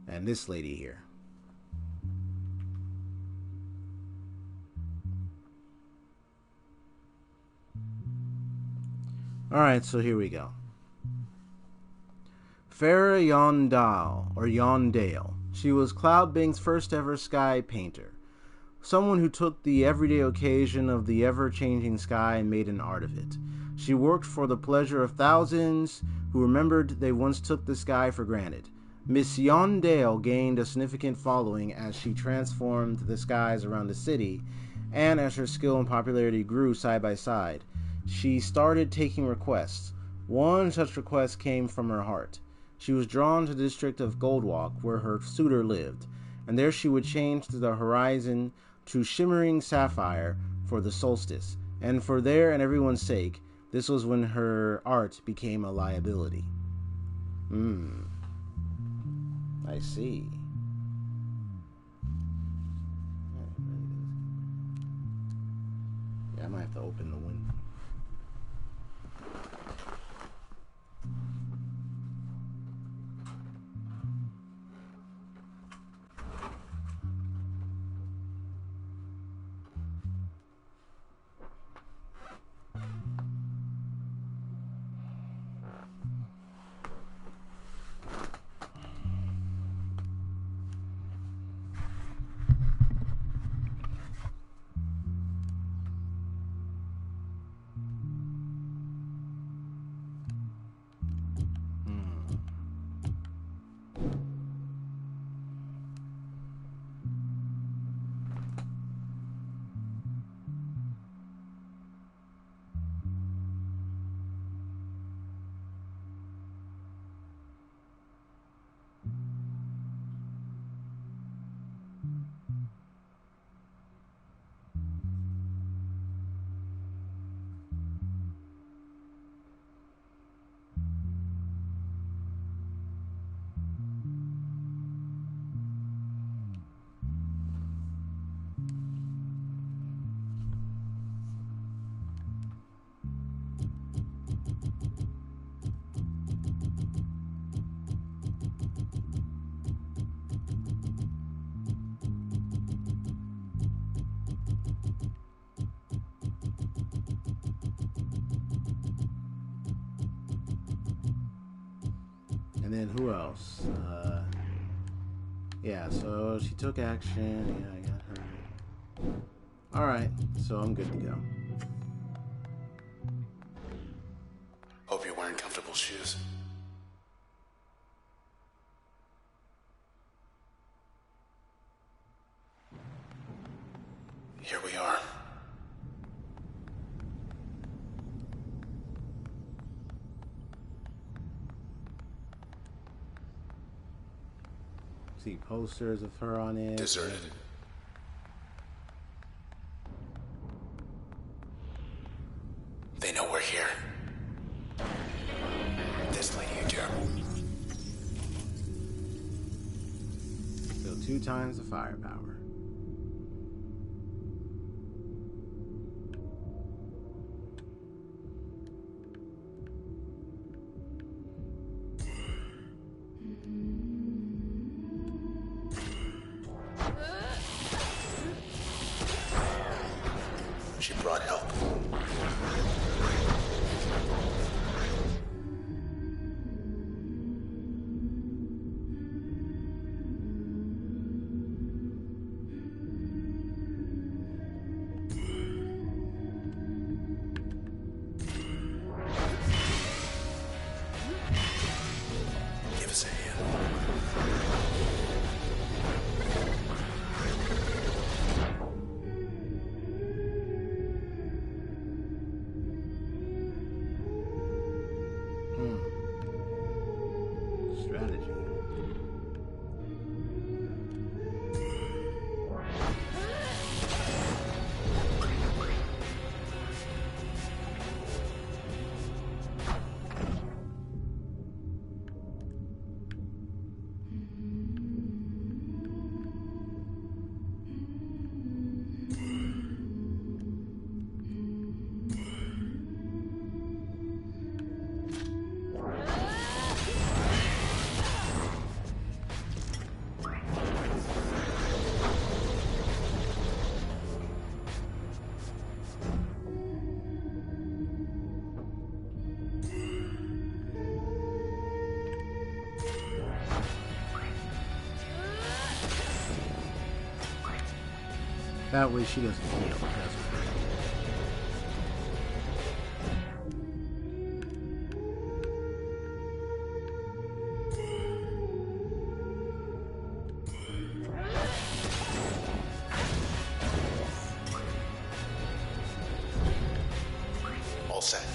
and this lady here. Alright, so here we go. Farah Yondale. She was CloudBank's first ever sky painter. someone who took the everyday occasion of the ever-changing sky and made an art of it. She worked for the pleasure of thousands who remembered they once took the sky for granted. Miss Yondale gained a significant following as she transformed the skies around the city, and as her skill and popularity grew side by side, she started taking requests. One such request came from her heart. She was drawn to the district of Goldwalk, where her suitor lived, and there she would change the horizon to shimmering sapphire for the solstice, and for their and everyone's sake, this was when her art became a liability. I see. Yeah, I might have to open the window. And then who else? Yeah, so she took action. Yeah, I got her. Alright, so I'm good to go. Hope you're wearing comfortable shoes. Here we are. See posters of her on it. Deserted. They know we're here. This lady is terrible. So 2 times the firepower. She brought help. Give us a hand. That way she doesn't feel it. All set.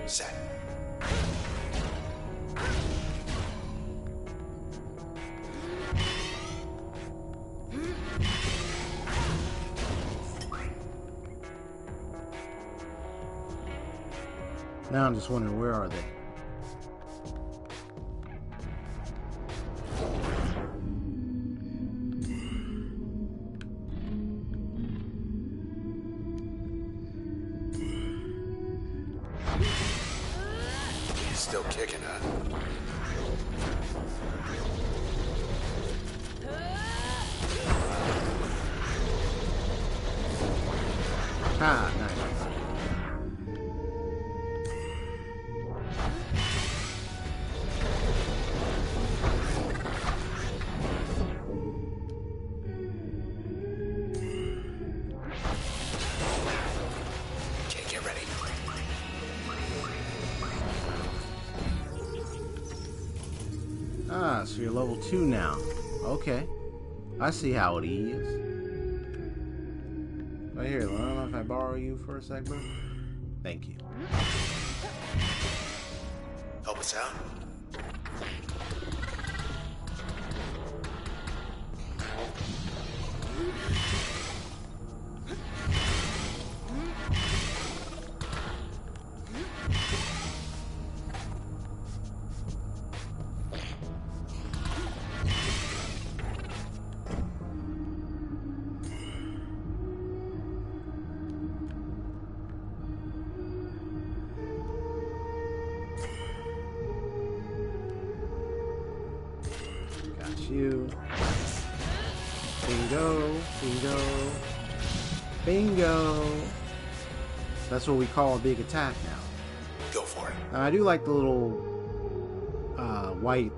Set. Now I'm just wondering, where are they? Still kicking, huh? Ah, nice. Okay, get ready. Ah, so you're level 2 now. Okay. I see how it is. Right here, I don't know if I borrow you for a sec, bro. Thank you. Help us out? Got you. Bingo. Bingo. Bingo. That's what we call a big attack now. Go for it. I do like the little white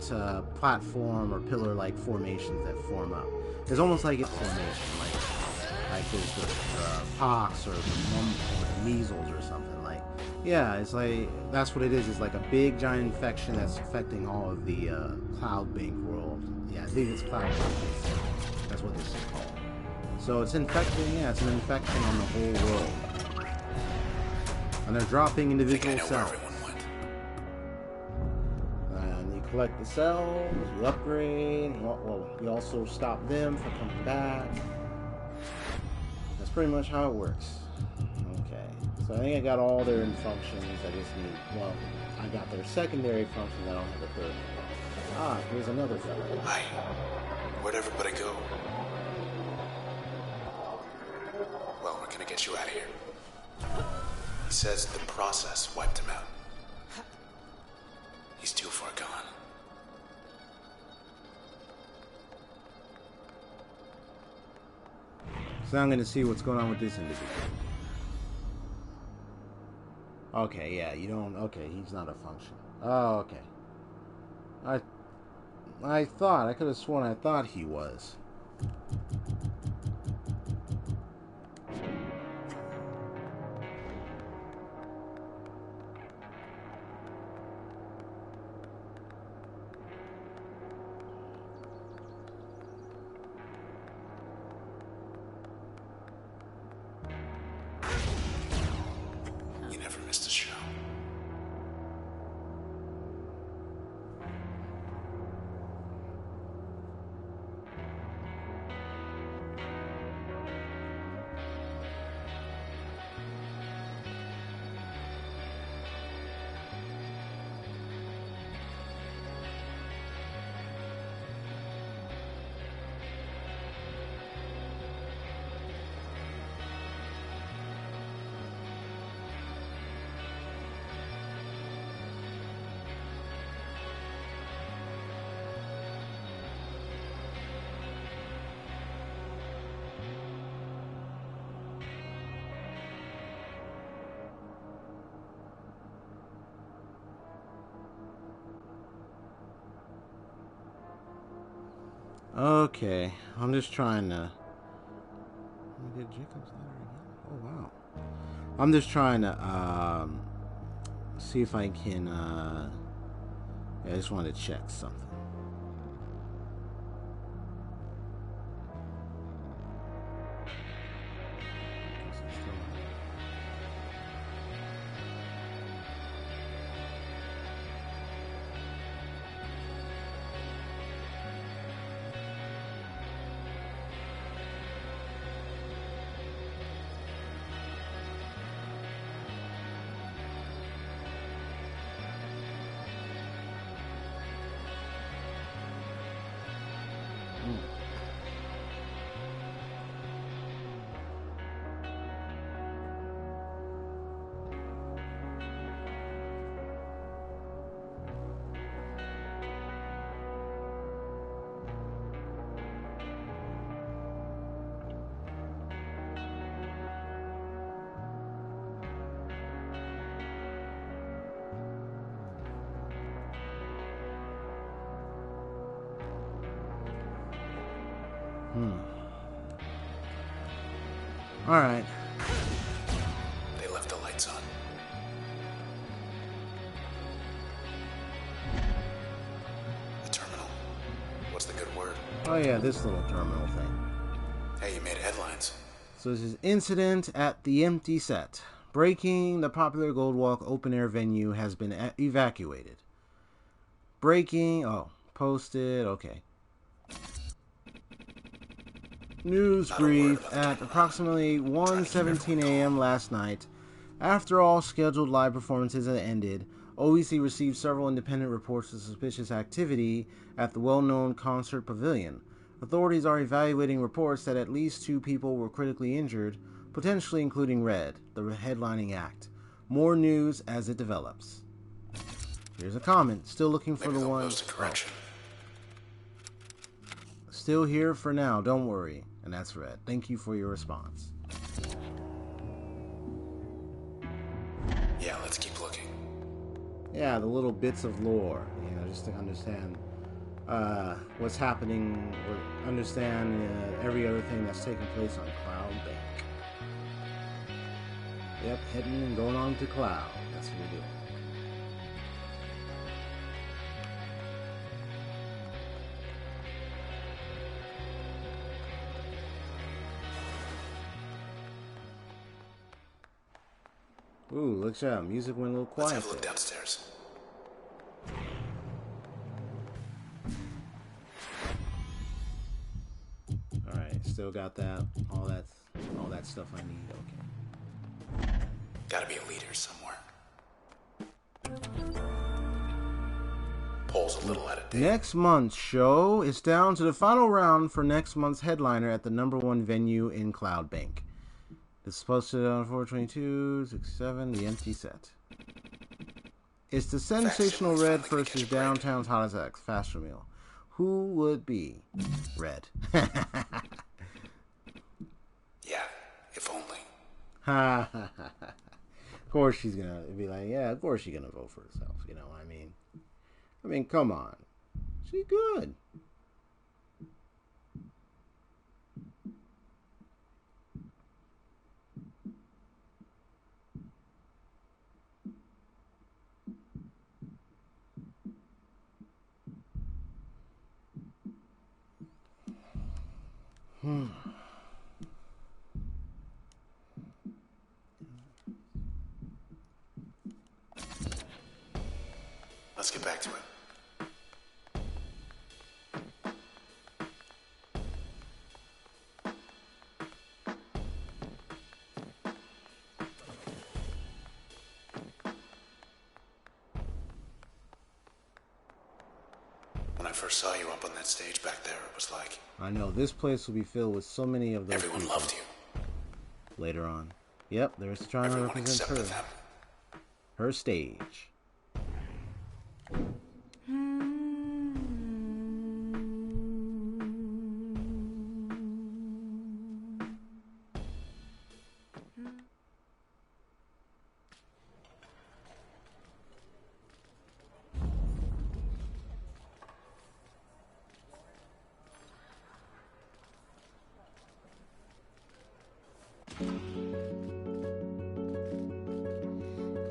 platform or pillar-like formations that form up. It's almost like it's formation, like there's the pox or the measles or something. Like, yeah, it's like that's what it is. It's like a big giant infection that's affecting all of the Cloud Bank world. Yeah, I think it's Cloud Bank. That's what this is called. So it's infecting. Yeah, it's an infection on the whole world, and they're dropping individual cells. Collect the cells, you upgrade, well, you also stop them from coming back. That's pretty much how it works. Okay, so I think I got all their functions. I just need, well, I got their secondary functions. I don't have the third one. Ah, here's another fellow. Hi. Where'd everybody go? Well, we're gonna get you out of here. He says the process wiped him out. He's too far gone. So I'm going to see what's going on with this individual. Okay, yeah, you don't... Okay, he's not a function. Oh, okay. I thought... I could have sworn I thought he was. Okay, I'm just trying to. Get Jacob's letter again. Oh wow. I'm just trying to see if I can. I just want to check something. All right. They left the lights on. The terminal. What's the good word? Oh yeah, this little terminal thing. Hey, you made headlines. So this is incident at the empty set. Breaking, the popular Goldwalk open-air venue has been evacuated. Breaking, posted, okay. News brief at approximately 1:17 a.m. last night. After all scheduled live performances had ended, OEC received several independent reports of suspicious activity at the well-known concert pavilion. Authorities are evaluating reports that at least 2 people were critically injured, potentially including Red, the headlining act. More news as it develops. Here's a comment. Still looking for the one. Still here for now. Don't worry. And that's Red. Thank you for your response. Yeah, let's keep looking. Yeah, the little bits of lore, just to understand what's happening, or understand every other thing that's taking place on Cloud Bank. Yep, heading and going on to Cloud. That's what we're doing. Ooh, look out. Music went a little quiet. Let's have a look downstairs. Alright, still got that. All that stuff I need, okay. Gotta be a leader somewhere. Poll's a little out of date. Next month's show is down to the final round for next month's headliner at the #1 venue in Cloud Bank. It's posted on 4/22/67, the empty set. It's the sensational Red versus Downtown's Hot as X, Faster Meal. Who would be Red? Yeah, if only. Of course she's gonna be like, yeah, of course she's gonna vote for herself. You know what I mean? I mean, come on. She's good. Let's get back to it. When I first saw you up on that stage back there, it was like... I know, this place will be filled with so many of those Everyone people loved you. later on. Yep, there's trying to represent her. Them. Her stage.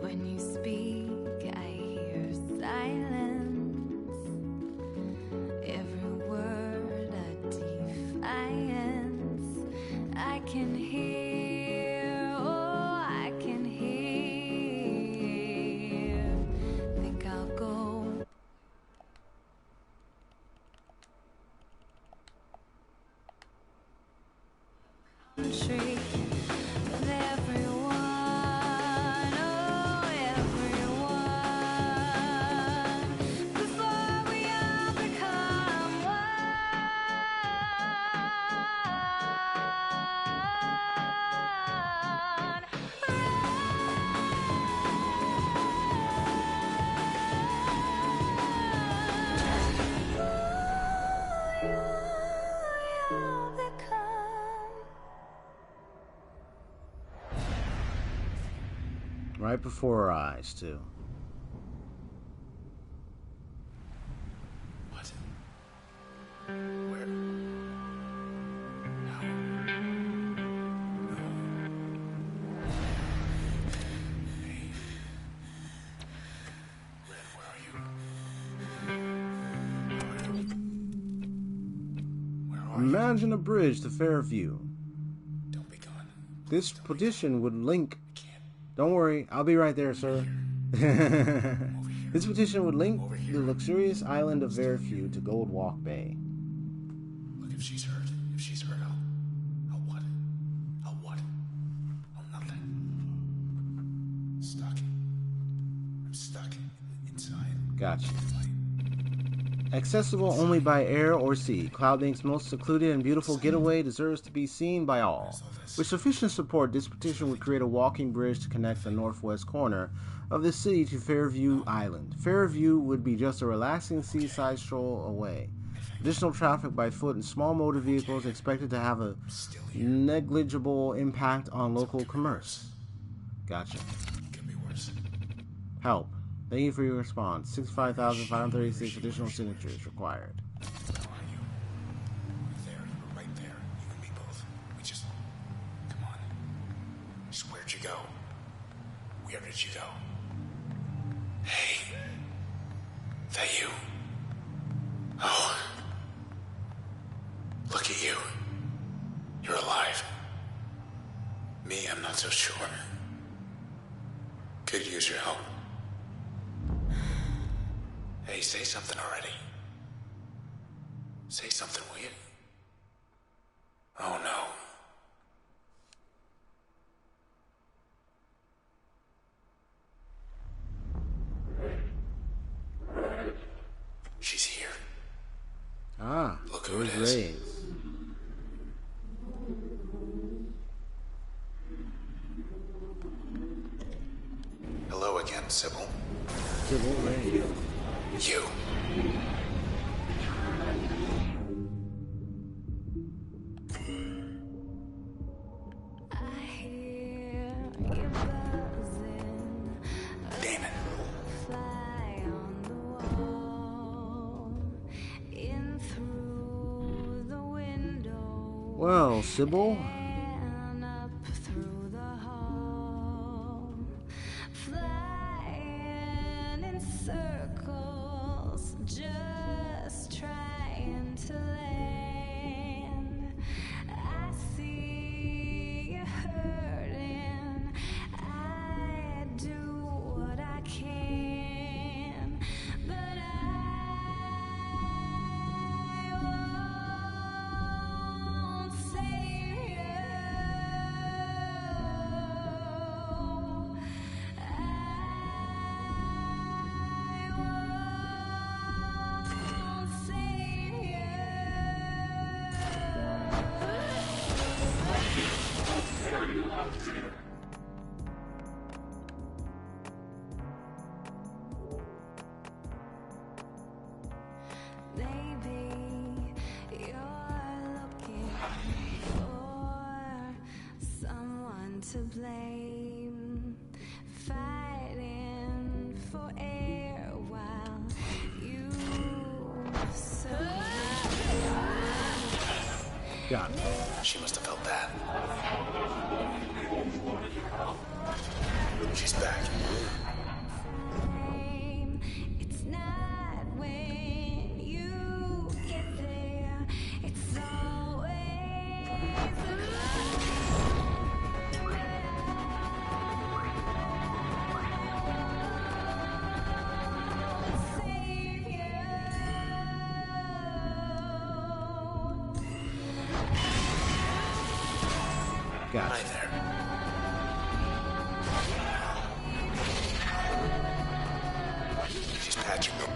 When you speak, I hear silence. Every word a defiance. I can hear, oh, I can hear. Think I'll go. Country with everyone, oh, everyone. Before we all become one. You'll become. Right before our eyes, too. What? Where? No. No. Hey. Red, where are you? Where are you? Imagine a bridge to Fairview. Don't be gone. This petition would link. I can't. Don't worry, I'll be right there, sir. This petition would link the luxurious island of Fairview to Goldwalk Bay. Look, if she's hurt, I'll what? I'll what? I'll nothing. Stuck. I'm stuck inside. Gotcha. Accessible only by air or sea, Cloudlink's most secluded and beautiful getaway deserves to be seen by all. With sufficient support, this petition would create a walking bridge to connect the northwest corner of the city to Fairview Island. Fairview would be just a relaxing seaside stroll away. Additional traffic by foot and small motor vehicles expected to have a negligible impact on local commerce. Gotcha. Could be worse. Help. Thank you for your response. 65,536 additional signatures required. Where are you? There. You were right there. You and me both. We just... Come on. Just where'd you go? Where did you go? Hey. That you? Oh. Look at you. You're alive. Me, I'm not so sure. Could use your help. Hey, say something already. Say something, will you? Oh, no. She's here. Ah, Look who it there's is. Reyes. Hello again, Sybil. Sybil Reyes. You. I hear you buzzing. Damon. Fly on the wall. In through the window. Well, Sybil, And up through the hall. Flying in circles. Just trying to land. I see you hurting. I do what I can, but I won't save you. I won't save you. Maybe you're looking for someone to blame, fighting for air while you survive. Got it. She must have felt that. She's back. It's not when you get there. It's always the Got Hi it. there. She's patching them.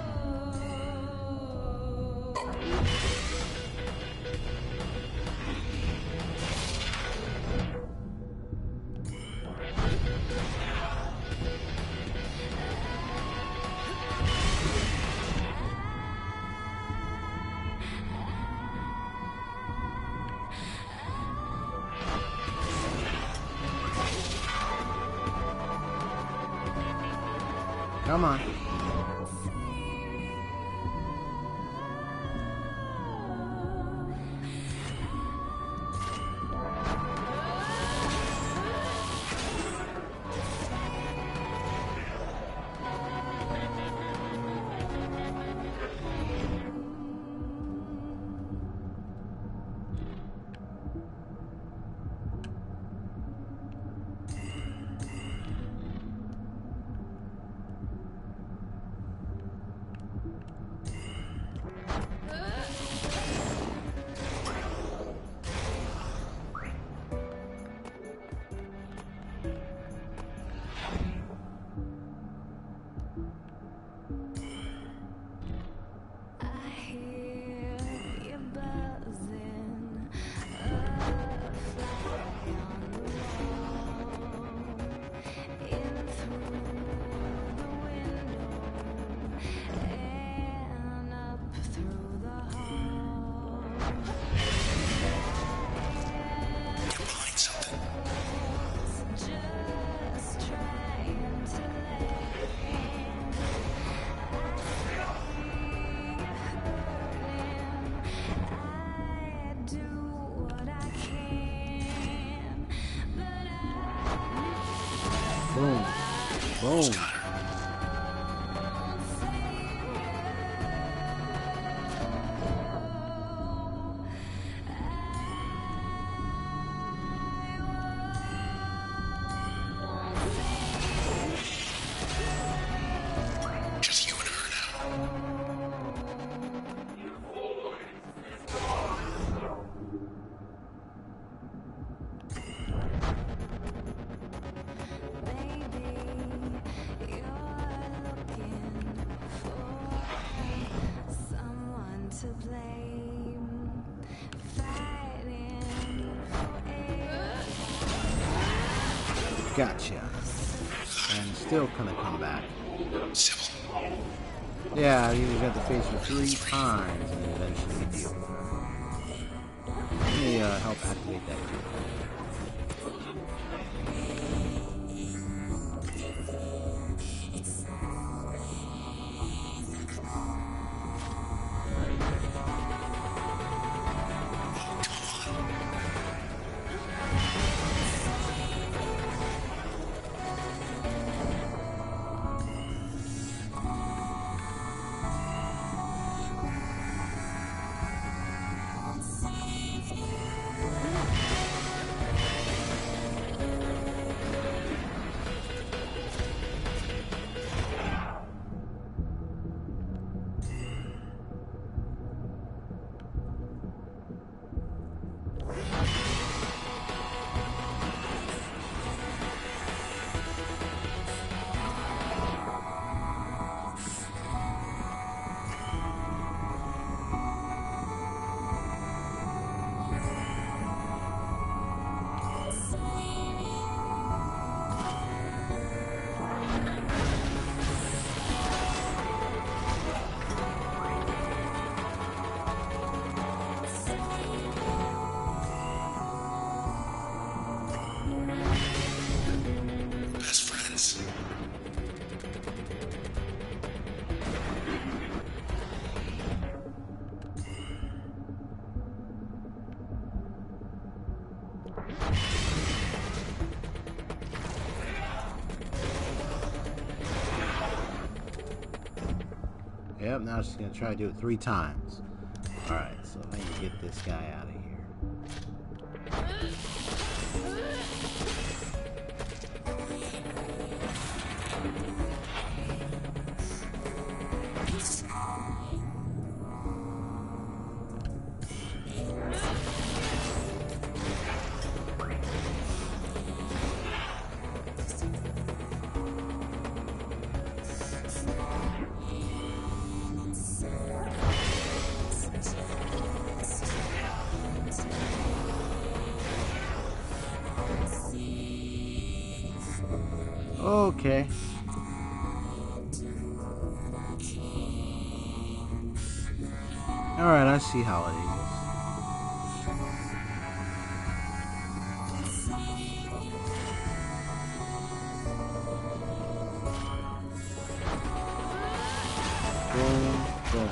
Come on. Boom. Boom. Just you and her now. to blame, fighting for Gotcha. And still gonna come back. Sybil. Yeah, you have to face her 3 times and eventually deal with her. Let me help activate that too. Best friends. Yep, now she's gonna try to do it 3 times. Alright, so if I can get this guy out of here. Okay. Alright, I see how it is. Boom, boom.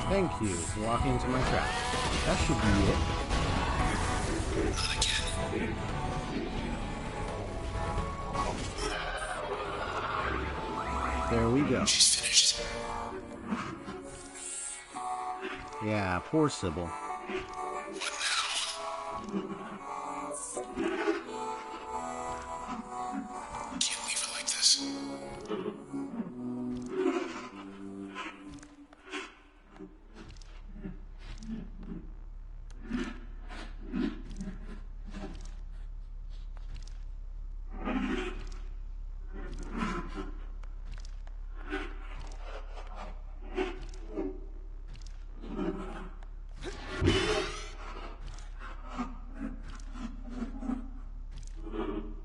Thank you for walking into my trap. That should be it. There we go. She's finished. Yeah, poor Sybil. What now? Can't leave her like this.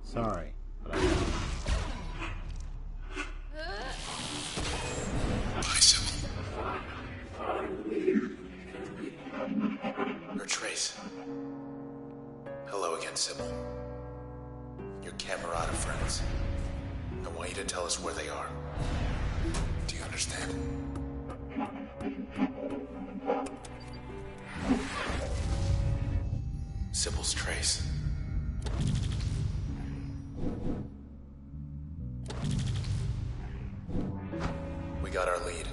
Sorry, but I Bye, Sybil. Or Trace. Hello again, Sybil. Your Camerata friends. I want you to tell us where they are. Do you understand? Sybil's Trace. We got our lead.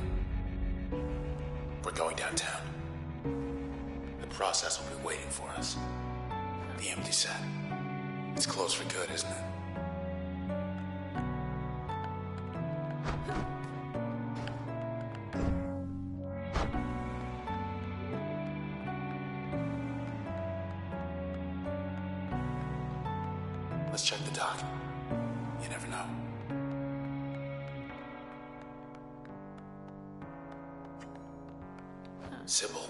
We're going downtown. The process will be waiting for us. The empty set. It's closed for good, isn't it? Let's check the dock. You never know. Sybil,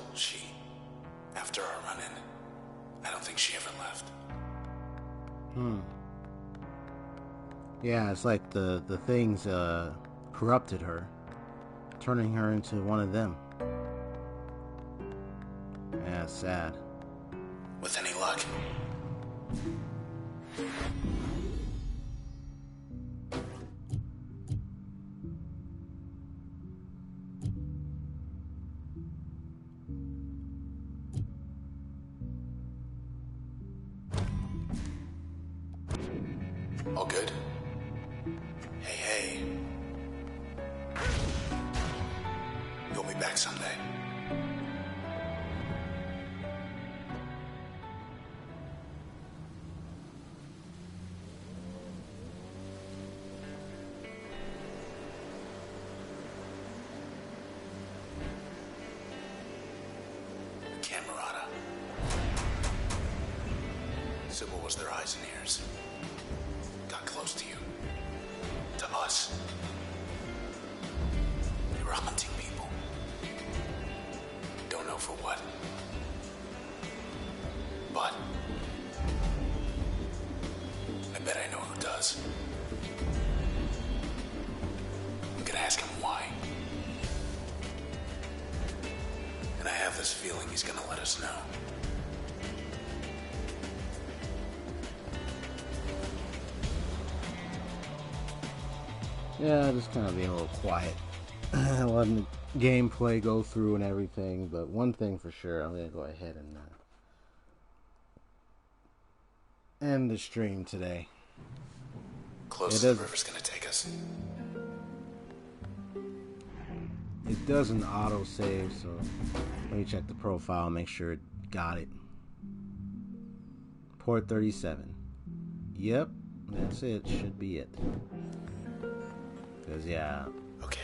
after our run-in, I don't think she ever left. Yeah, it's like the things corrupted her, turning her into one of them. Yeah, it's sad. With any luck. All good? Hey, hey. You'll be back someday. Camerata. Sybil was their eyes and ears. Got close to you. To us. They were hunting people. Don't know for what. But I bet I know who does. We could ask him why. And I have this feeling he's gonna let us know. Yeah, just kind of being a little quiet. Letting the gameplay go through and everything. But one thing for sure, I'm going to go ahead and end the stream today. Close to the river's gonna take us. It doesn't auto-save, so let me check the profile, make sure it got it. Port 37. Yep, that's it. Should be it. Because, yeah. Okay.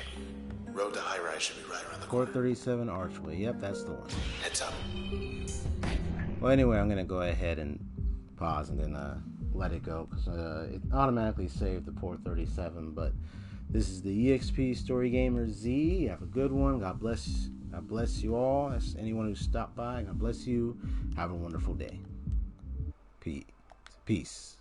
Road to high rise should be right around the Port corner. 37 Archway. Yep, that's the one. Heads up. Well, anyway, I'm going to go ahead and pause and then let it go. Because it automatically saved the Port 37. But this is the EXP Story Gamer Z. Have a good one. God bless. God bless you all. That's anyone who stopped by. God bless you. Have a wonderful day. Peace.